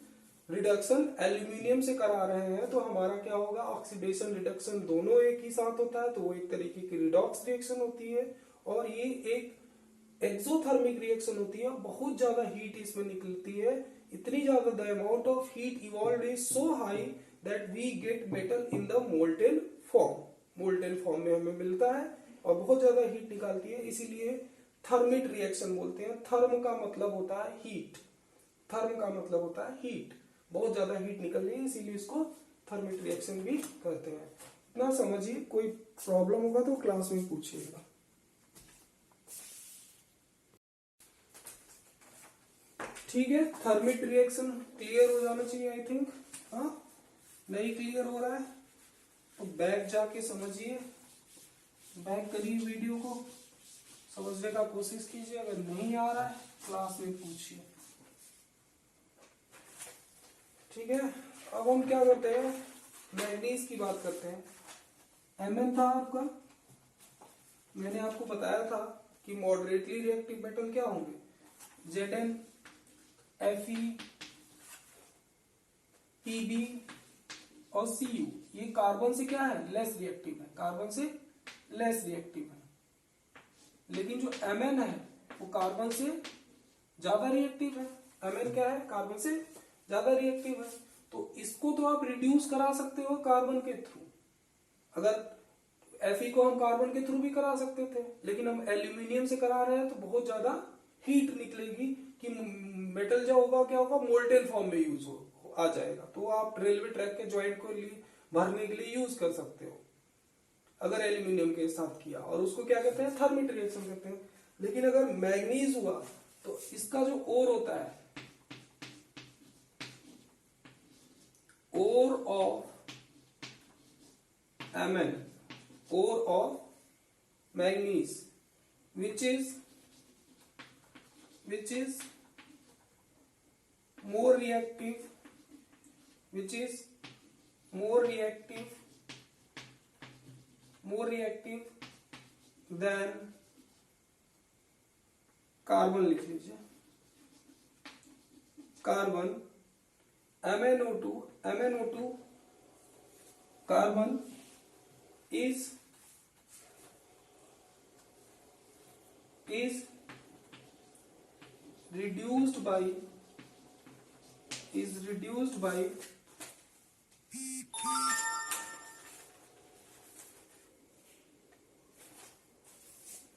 रिडक्शन एल्यूमिनियम से करा रहे हैं तो हमारा क्या होगा? ऑक्सीडेशन रिडक्शन दोनों एक ही साथ होता है, तो वो एक तरीके की रिडॉक्स रिएक्शन होती है। और ये एक एक्सोथर्मिक रिएक्शन होती है, बहुत ज्यादा हीट इसमें निकलती है, इतनी ज्यादा the amount of heat evolved is so high that we get metal in the molten form. Molten form में हमें मिलता है और बहुत ज्यादा हीट निकालती है, इसीलिए थर्मिट रिएक्शन बोलते हैं। थर्म का मतलब होता है हीट, थर्म का मतलब होता है हीट, बहुत ज्यादा हीट निकल रही है, इसीलिए इसको थर्मिट रिएक्शन भी कहते हैं। इतना समझिए, कोई प्रॉब्लम होगा तो क्लास में पूछिएगा। ठीक है, थर्मिट रिएक्शन क्लियर हो जाना चाहिए आई थिंक। हाँ, नहीं क्लियर हो रहा है तो बैक जाके समझिए, बैक करिए, वीडियो को समझने का कोशिश कीजिए। अगर नहीं आ रहा है क्लास में पूछिए। ठीक है, अब हम क्या करते हैं? मैग्नीज की बात करते हैं। Mn था आपका, मैंने आपको बताया था कि मॉडरेटली रिएक्टिव मेटल क्या होंगे? Zn, Fe, Pb और Cu। ये कार्बन से क्या है? लेस रिएक्टिव है, कार्बन से लेस रिएक्टिव है। लेकिन जो Mn है वो कार्बन से ज्यादा रिएक्टिव है। Mn क्या है? कार्बन से ज्यादा रिएक्टिव है। तो इसको तो आप रिड्यूस करा सकते हो कार्बन के थ्रू। अगर Fe को हम कार्बन के थ्रू भी करा सकते थे, लेकिन हम एल्यूमिनियम से करा रहे हैं तो बहुत ज्यादा हीट निकलेगी कि मेटल जो होगा क्या होगा? मोल्टेन फॉर्म में यूज हो आ जाएगा। तो आप रेलवे ट्रैक के जॉइंट को भरने के लिए यूज कर सकते हो अगर एल्यूमिनियम के साथ किया, और उसको क्या कहते हैं? थर्मिट रिएक्शन कहते हैं। लेकिन अगर मैग्नीज हुआ तो इसका जो ओर होता है, ore of Mn, ore of manganese, which is more reactive, than carbon. लिख लीजिए carbon, MnO2 carbon is reduced by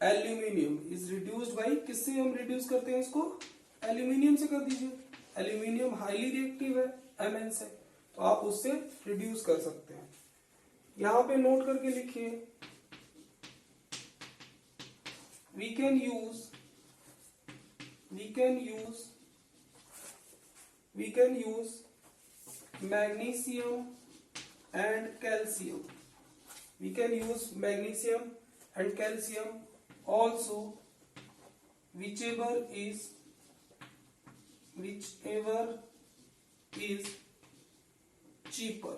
aluminium, is reduced by, किससे हम रिड्यूस करते हैं इसको? एल्यूमिनियम से कर दीजिए। एल्यूमिनियम हाईली रिएक्टिव है Mn से, तो आप उससे रिड्यूस कर सकते हैं। यहां पे नोट करके लिखिए, we can use magnesium and calcium. We can use magnesium and calcium also, whichever is cheaper,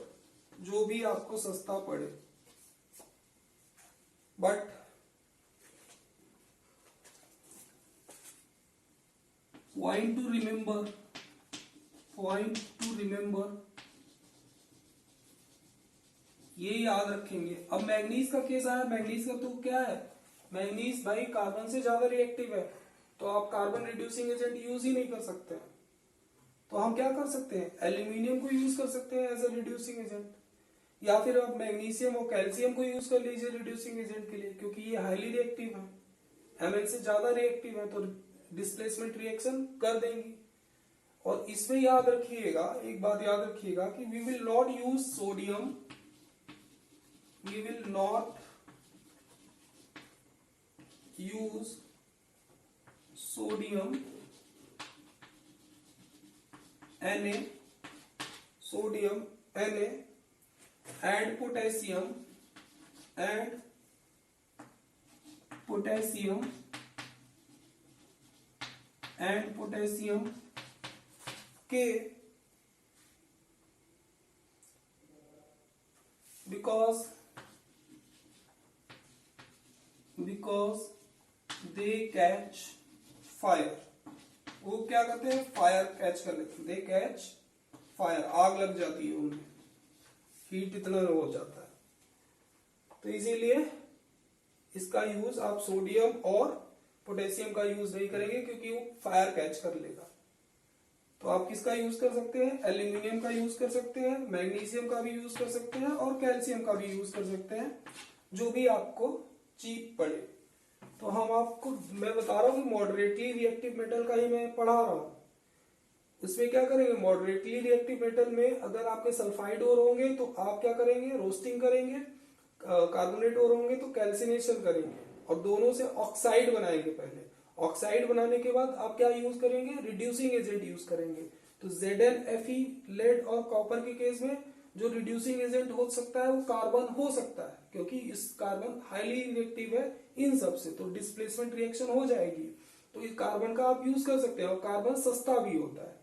जो भी आपको सस्ता पड़े। बट point to remember, ये याद रखेंगे। अब मैग्नीज का केस आया, मैग्नीज का तो क्या है? मैग्नीज भाई कार्बन से ज्यादा रिएक्टिव है, तो आप कार्बन रिड्यूसिंग एजेंट यूज ही नहीं कर सकते हैं। तो हम क्या कर सकते हैं? एल्यूमिनियम को यूज कर सकते हैं एज ए रिड्यूसिंग एजेंट। या फिर आप मैग्नीशियम और कैल्शियम को यूज कर लीजिए रिड्यूसिंग एजेंट के लिए, क्योंकि ये हाईली रिएक्टिव है, Mn से ज्यादा रिएक्टिव है, तो डिस्प्लेसमेंट रिएक्शन कर देंगी। और इसमें याद रखिएगा, एक बात याद रखिएगा कि we will not use sodium, we will not use sodium Na, sodium Na and potassium K, because they catch fire। वो क्या करते हैं, फायर कैच कर लेते हैं, दे कैच फायर, आग लग जाती है उनमें, हीट इतना हो जाता है। तो इसीलिए इसका यूज आप सोडियम और पोटेशियम का यूज नहीं करेंगे, क्योंकि वो फायर कैच कर लेगा। तो आप किसका यूज कर सकते हैं, एल्यूमिनियम का यूज कर सकते हैं, मैग्नीशियम का भी यूज कर सकते हैं और कैल्शियम का भी यूज कर सकते हैं, जो भी आपको चीप पड़े। तो हम आपको, मैं बता रहा हूँ कि मॉडरेटली रिएक्टिव मेटल का ही मैं पढ़ा रहा हूँ। इसमें क्या करेंगे, मॉडरेटली रिएक्टिव मेटल में अगर आपके सल्फाइड ओर होंगे तो आप क्या करेंगे, रोस्टिंग करेंगे, कार्बोनेट ओर होंगे तो कैल्सिनेशन करेंगे, और दोनों से ऑक्साइड बनाएंगे। पहले ऑक्साइड बनाने के बाद आप क्या यूज करेंगे, रिड्यूसिंग एजेंट यूज करेंगे। तो ZnFe, लेड और कॉपर के केस में जो रिड्यूसिंग एजेंट हो सकता है वो कार्बन हो सकता है, क्योंकि इस कार्बन हाईली रिएक्टिव है इन सब से, तो डिस्प्लेसमेंट रिएक्शन हो जाएगी। तो इस कार्बन का आप यूज कर सकते हैं, और कार्बन सस्ता भी होता है।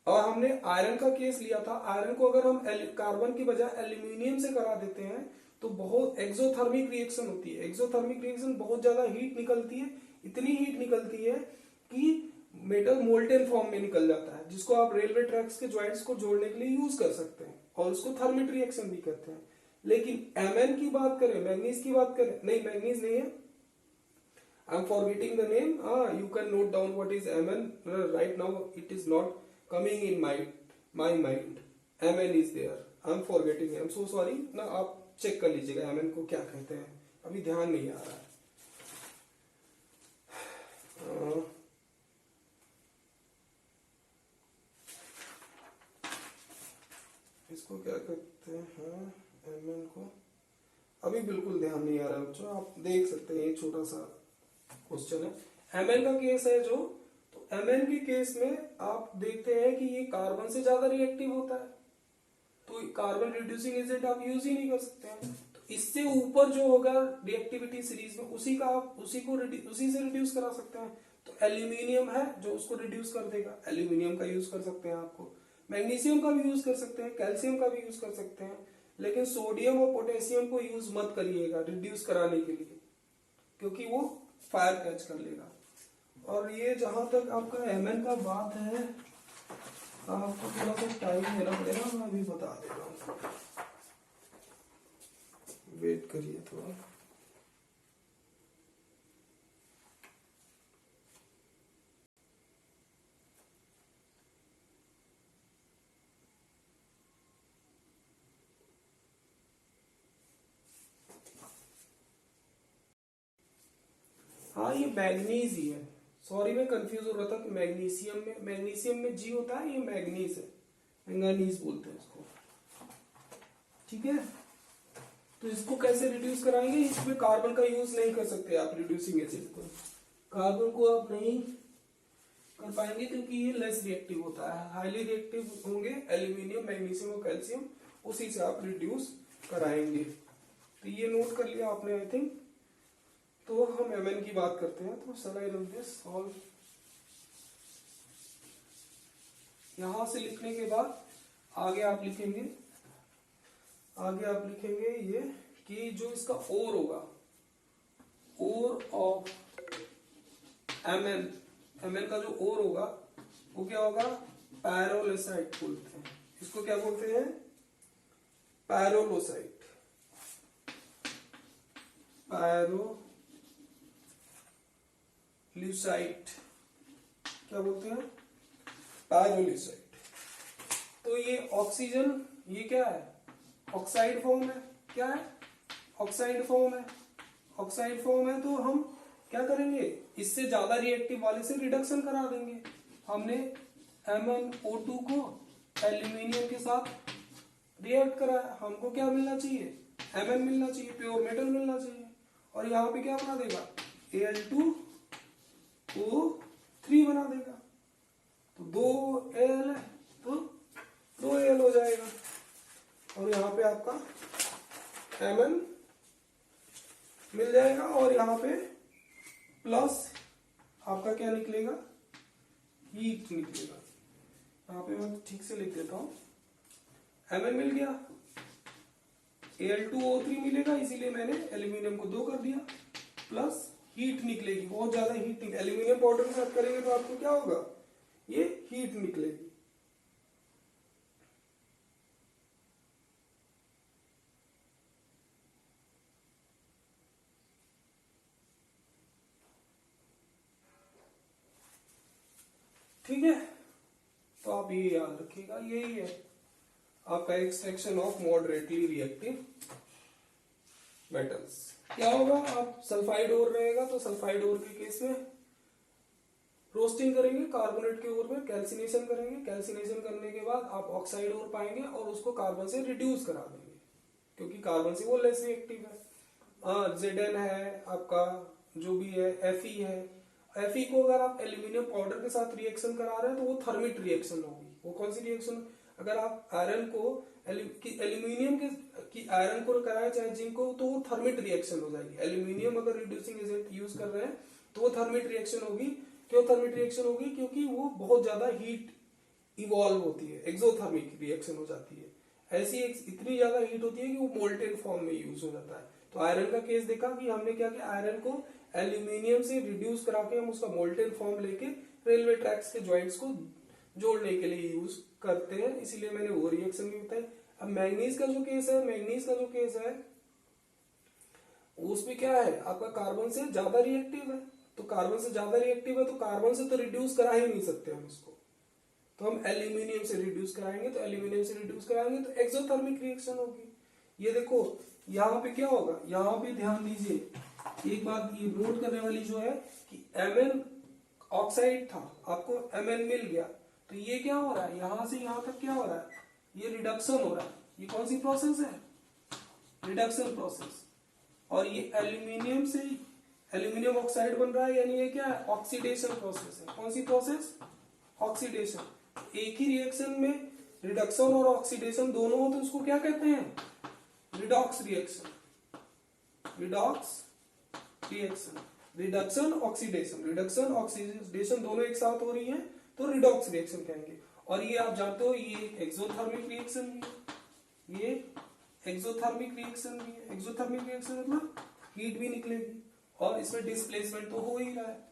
और हमने आयरन का केस लिया था, आयरन को अगर हम कार्बन की बजाय एल्यूमिनियम से करा देते हैं तो बहुत एक्सोथर्मिक रिएक्शन होती है। एक्सोथर्मिक रिएक्शन बहुत ज्यादा हीट निकलती है, इतनी हीट निकलती है कि मेटल मोल्टेन फॉर्म में निकल जाता है, जिसको आप रेलवे ट्रैक्स के ज्वाइंट्स को जोड़ने के लिए यूज कर सकते हैं, और उसको थर्मिट रिएक्शन भी कहते हैं। लेकिन Mn की बात करें, मैग्नीज की बात करें, नहीं मैग्नीज नहीं है, I am forgetting the name, you can note down what is Mn right now, it is not coming in my mind। Mn is there, I'm forgetting, I'm so sorry ना, आप check कर लीजिएगा Mn को क्या कहते हैं, अभी ध्यान नहीं आ रहा है। इसको क्या कहते हैं Mn को, अभी बिल्कुल ध्यान नहीं आ रहा है बच्चों, आप देख सकते हैं, एक छोटा सा क्वेश्चन है। Mn का केस है जो, तो Mn के केस में आप देखते हैं कि ये कार्बन से ज्यादा रिएक्टिव होता है, तो कार्बन रिड्यूसिंग एजेंट आप यूज ही नहीं कर सकते हैं। तो इससे ऊपर जो होगा रिएक्टिविटी सीरीज में, उसी से रिड्यूस करा सकते हैं। तो एल्यूमिनियम है जो उसको रिड्यूस कर देगा, एल्यूमिनियम का यूज कर सकते हैं। आपको मैग्नीशियम का भी यूज कर सकते हैं, कैल्शियम का भी यूज कर सकते हैं, लेकिन सोडियम और पोटेशियम को यूज मत करिएगा रिड्यूस कराने के लिए, क्योंकि वो फायर कैच कर लेगा। और ये जहां तक आपका Mn का बात है, आपको थोड़ा सा टाइम देना पड़ेगा, मैं अभी बता दे रहा हूँ, वेट करिए थोड़ा। हाँ ये मैग्नीज ही है, सॉरी मैं कंफ्यूज हो रहा था कि मैग्नीशियम में G होता है, ये मैग्नीज है, मैंगानीज बोलते हैं इसको, ठीक है। तो इसको कैसे रिड्यूस कराएंगे, इसमें कार्बन का यूज नहीं कर सकते आप रिड्यूसिंग एजेंट को, कार्बन को आप नहीं कर पाएंगे, क्योंकि ये लेस रिएक्टिव होता है। हाईली रिएक्टिव होंगे एल्यूमिनियम, मैग्नीशियम और कैल्शियम, उसी से आप रिड्यूस कराएंगे। तो ये नोट कर लिया आपने आई थिंक। तो हम Mn की बात करते हैं, तो shall I write this all, यहां से लिखने के बाद आगे आप लिखेंगे ये कि जो इसका ओर होगा, ओर ऑफ Mn का जो ओर होगा वो क्या होगा, पैरोलोसाइट बोलते हैं इसको, क्या बोलते हैं, पैरोलोसाइट, पैरोल्यूसाइट, क्या बोलते हैं, पैरोल्यूसाइट। तो ये ऑक्सीजन, ये क्या है, ऑक्साइड फॉर्म है। क्या है? ऑक्साइड फॉर्म है। ऑक्साइड फॉर्म है तो हम क्या करेंगे, इससे ज्यादा रिएक्टिव वाले से रिडक्शन करा देंगे। हमने MnO2 को एल्यूमिनियम के साथ रिएक्ट कराया, हमको क्या मिलना चाहिए, Mn मिलना चाहिए, प्योर मेटल मिलना चाहिए। और यहाँ पे क्या बना देगा, Al2O3 बना देगा। तो 2Al है तो 2Al हो जाएगा। और यहाँ पे आपका Mn मिल जाएगा और यहाँ पे प्लस आपका क्या निकलेगा, हीट निकलेगा। यहाँ पे मैं ठीक से लिख देता हूँ, Mn मिल गया, Al2O3 मिलेगा, इसीलिए मैंने एल्यूमिनियम को 2 कर दिया, प्लस हीट निकलेगी, बहुत ज्यादा हीट निकलेगी। एल्यूमिनियम पाउडर के साथ करेंगे तो आपको क्या होगा, ये हीट निकलेगी। ठीक है, तो आप ये याद रखिएगा, यही है आपका extraction of moderately reactive metals. क्या होगा, आप सल्फाइड ओर रहेगा तो सल्फाइड ओर के केस में रोस्टिंग करेंगे, कार्बोनेट के ओर में कैल्सिनेशन करेंगे, कैल्सिनेशन करने के बाद आप ऑक्साइड ओर पाएंगे और उसको कार्बन से रिड्यूस करा देंगे, क्योंकि कार्बन से वो लेस रिएक्टिव है। Zn है आपका, जो भी है Fe है, Fe को अगर आप एल्यूमिनियम पाउडर के साथ रिएक्शन करा रहे हैं तो वो थर्मिट रिएक्शन होगी। वो कौन सी रिएक्शन, अगर आप आयरन को एल्यूमिनियम की आयरन को कराए चाहे जिंक को, तो वो थर्मिट रिएक्शन हो जाएगी। एल्यूमिनियम अगर रिड्यूसिंग एजेंट यूज कर रहे हैं तो वो थर्मिट रिएक्शन होगी। क्यों थर्मिट रिएक्शन होगी, क्योंकि वो बहुत ज्यादा हीट इवॉल्व होती है, एक्सोथर्मिक रिएक्शन हो जाती है। ऐसी इतनी ज्यादा हीट होती है कि वो मोल्टेन फॉर्म में यूज हो जाता है। तो आयरन का केस देखा कि हमने क्या किया, आयरन को एल्यूमिनियम से रिड्यूस करा के हम उसका मोल्टेन फॉर्म लेके रेलवे ट्रैक्स के जॉइंट्स को जोड़ने के लिए यूज करते हैं, इसीलिए मैंने वो रिएक्शन भी बताई। अब मैंगनीज का जो केस है, मैंगनीज का जो केस है उसमें क्या है, आपका कार्बन से ज्यादा रिएक्टिव है। तो कार्बन से ज्यादा रिएक्टिव है तो कार्बन से तो रिड्यूस करा ही नहीं सकते हम उसको, तो हम एल्यूमिनियम से रिड्यूस कराएंगे। तो एल्यूमिनियम से रिड्यूस कराएंगे तो एक्सोथर्मिक रिएक्शन होगी। ये देखो यहाँ पे क्या होगा, यहाँ पे ध्यान दीजिए, एक बात ये नोट करने वाली जो है कि Mn ऑक्साइड था, आपको Mn मिल गया, तो ये क्या हो रहा है, यहां से यहां तक क्या हो रहा है, ये रिडक्शन हो रहा है। ये कौन सी प्रोसेस है, रिडक्शन प्रोसेस। और ये एल्यूमिनियम से एल्यूमिनियम ऑक्साइड बन रहा है, यानी ये क्या है, ऑक्सीडेशन प्रोसेस है। कौन सी प्रोसेस, ऑक्सीडेशन। एक ही रिएक्शन में रिडक्शन और ऑक्सीडेशन दोनों हो तो उसको क्या कहते हैं, redox reaction. Redox reaction, reduction oxidation, reduction oxidation दोनों एक साथ हो रही है तो रिडॉक्स रिएक्शन कहेंगे। और ये आप जानते हो ये एक्सोथर्मिक रिएक्शन भी है, ये एक्सोथर्मिक रिएक्शन भी है। एक्सोथर्मिक रिएक्शन मतलब हीट भी निकलेगी और इसमें डिस्प्लेसमेंट तो हो ही रहा है,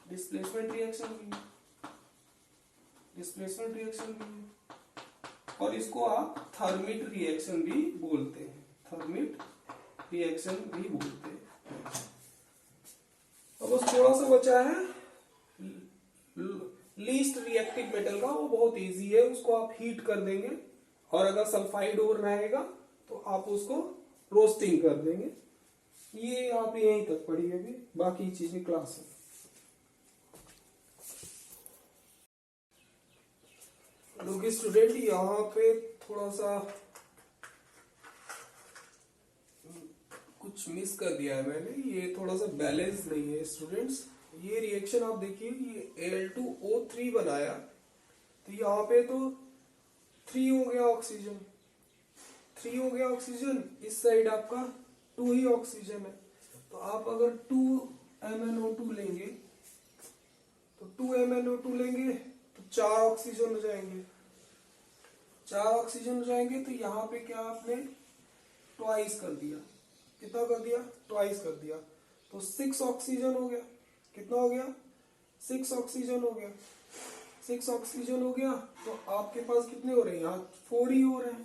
डिस्प्लेसमेंट रिएक्शन भी है, डिस्प्लेसमेंट रिएक्शन भी है। और इसको आप थर्मिट रिएक्शन भी बोलते हैं, थर्मिट रिएक्शन भी बोलते हैं। अब बस थोड़ा सा बचा है लीस्ट रिएक्टिव मेटल का, वो बहुत इजी है, उसको आप हीट कर देंगे और अगर सल्फाइड और रहेगा तो आप उसको रोस्टिंग कर देंगे। ये आप यहीं तक पढ़िए, अभी बाकी चीजें क्लास में। क्योंकि स्टूडेंट यहाँ पे थोड़ा सा कुछ मिस कर दिया है मैंने, ये थोड़ा सा बैलेंस नहीं है स्टूडेंट्स। ये रिएक्शन आप देखिए, ये Al2O3 बनाया तो यहाँ पे तो 3 हो गया ऑक्सीजन, 3 हो गया ऑक्सीजन, इस साइड आपका 2 ही ऑक्सीजन है। तो आप अगर 2MnO2 लेंगे तो 2MnO2 लेंगे तो 4 ऑक्सीजन हो जाएंगे, 4 ऑक्सीजन हो जाएंगे। तो यहाँ पे क्या आपने ट्वाइस कर दिया, कितना कर दिया, ट्वाइस कर दिया, तो 6 ऑक्सीजन हो गया। कितना हो गया, 6 ऑक्सीजन हो गया, 6 ऑक्सीजन हो गया। तो आपके पास कितने हो रहे हैं, यहाँ 4 ही हो रहे हैं,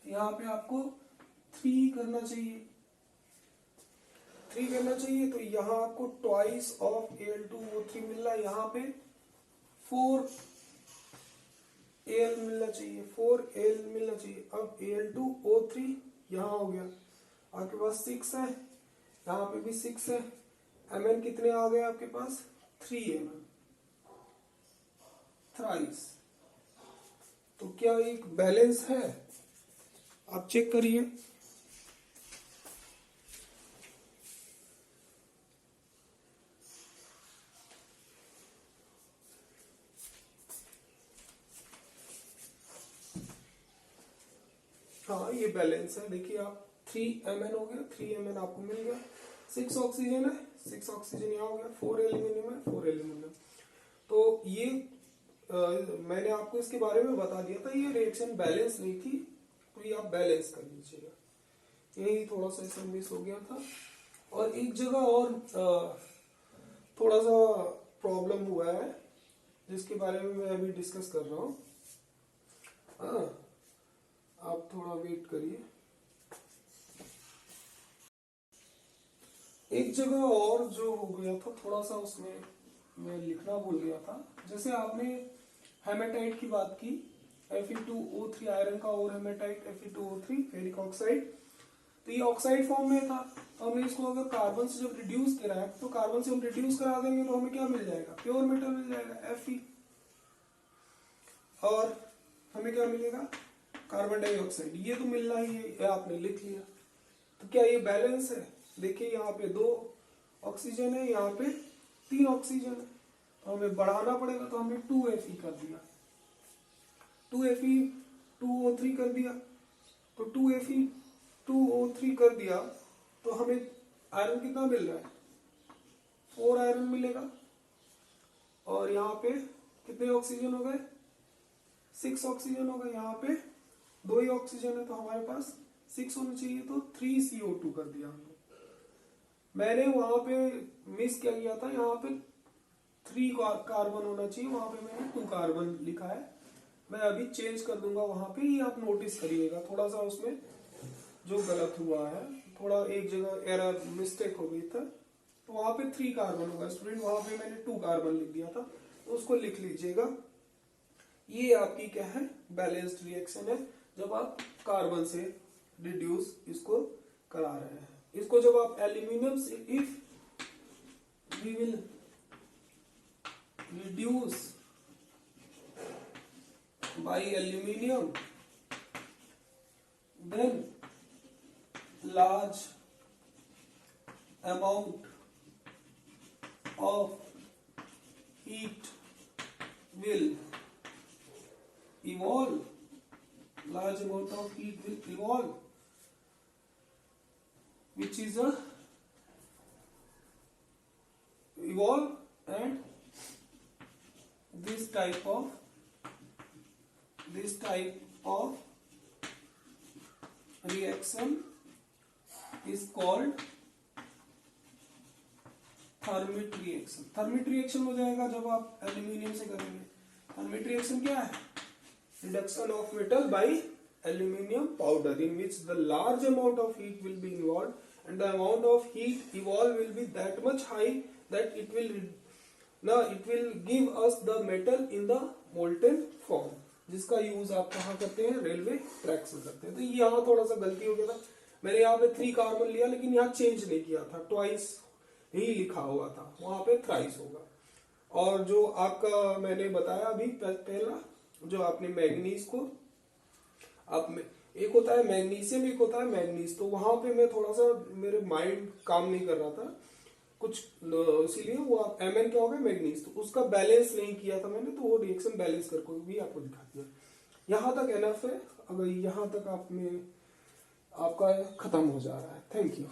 तो यहाँ पे आपको 3 करना चाहिए, 3 करना चाहिए। तो यहाँ आपको ट्वाइस ऑफ Al2O3 मिल रहा है, यहाँ पे 4 Al मिलना चाहिए, 4Al मिलना चाहिए। अब Al2O3 यहाँ हो गया, आपके पास 6 है, यहाँ पे भी 6 है। Mn कितने आ गए आपके पास? 3Mn, thrice. तो क्या एक बैलेंस है? आप चेक करिए। हाँ ये बैलेंस है, देखिए आप 3Mn हो गया, 3Mn आपको मिल गया। 6 ऑक्सीजन है, 6 ऑक्सीजन यहाँ हो गया, 4 एल्यूमिनियम है, 4 एल्यूमिनियम। तो ये मैंने आपको इसके बारे में बता दिया था, ये रिएक्शन बैलेंस नहीं थी, तो ये आप बैलेंस कर लीजिएगा। यही थोड़ा सा इसमें मिस हो गया था। और एक जगह और थोड़ा सा प्रॉब्लम हुआ है, जिसके बारे में मैं अभी डिस्कस कर रहा हूँ। हाँ, आप थोड़ा वेट करिए। एक जगह और जो हो गया था थोड़ा सा, उसमें मैं लिखना भूल गया था। जैसे आपने हेमेटाइट की बात की, Fe2O3 आयरन का और हेमेटाइट Fe2O3 फेरिक ऑक्साइड, तो ये ऑक्साइड फॉर्म में था। तो हमने इसको अगर कार्बन से जब रिड्यूस करा है, तो कार्बन से हम रिड्यूस करा देंगे तो हमें क्या मिल जाएगा? प्योर मेटल मिल जाएगा Fe। और हमें क्या मिलेगा? Carbon dioxide. ये तो मिलना ही है, आपने लिख लिया। तो क्या ये बैलेंस है? देखिए यहाँ पे 2 ऑक्सीजन है, यहाँ पे 3 ऑक्सीजन है, तो हमें बढ़ाना पड़ेगा। तो हमने 2Fe कर दिया, 2Fe2O3 कर दिया। तो 2Fe2O3 कर दिया तो हमें आयरन कितना मिल रहा है? 4 आयरन मिलेगा। और यहाँ पे कितने ऑक्सीजन हो गए? 6 ऑक्सीजन हो गए। यहाँ पे 2 ही ऑक्सीजन है, तो हमारे पास 6 होने चाहिए, तो 3CO2 कर दिया हमने। मैंने वहां पे मिस क्या किया था, यहाँ पे 3 कार्बन होना चाहिए, वहां पे मैंने 2 कार्बन लिखा है। मैं अभी चेंज कर दूंगा वहां पे, ये आप नोटिस करिएगा। थोड़ा सा उसमें जो गलत हुआ है, थोड़ा एक जगह एरर मिस्टेक हो गई था, तो वहां पे 3 कार्बन होगा स्टूडेंट, वहां पे मैंने 2 कार्बन लिख दिया था, उसको लिख लीजिएगा। ये आपकी क्या है? बैलेंस्ड रिएक्शन है, जब आप कार्बन से रिड्यूस इसको करा रहे हैं। इसको जब आप एल्यूमिनियम से, if we will reduce by aluminium, then large amount of heat will evolve, large amount of heat will evolve, which is a evolve, and this type of reaction is called thermite reaction. Thermite reaction हो जाएगा जब आप aluminium से करेंगे। Thermite reaction क्या है? Reduction of metal by aluminium powder, in which the large amount of heat will be involve and the amount of heat evolve will be that much high that it will give us the metal in the molten form, जिसका use आप कहाँ करते हैं? Railway tracks में करते हैं। तो यहाँ थोड़ा सा गलती हो गया था, मैंने यहाँ पे 3 कार्बन लिया, लेकिन यहाँ चेंज नहीं किया था, ट्वाइस ही लिखा हुआ था, वहां पे थ्राइस होगा। और जो आपका मैंने बताया अभी पहला, जो आपने मैग्नीज को, आप एक होता है मैग्नीशियम, एक होता है मैग्नीज, तो वहां पे मैं थोड़ा सा, मेरे माइंड काम नहीं कर रहा था कुछ, इसीलिए वो Mn क्या होगा? मैग्नीज, तो उसका बैलेंस नहीं किया था मैंने, तो वो रिएक्शन बैलेंस करके भी आपको दिखा दिया। यहाँ तक एनफ है, अगर यहाँ तक आप में आपका खत्म हो जा रहा है। Thank you.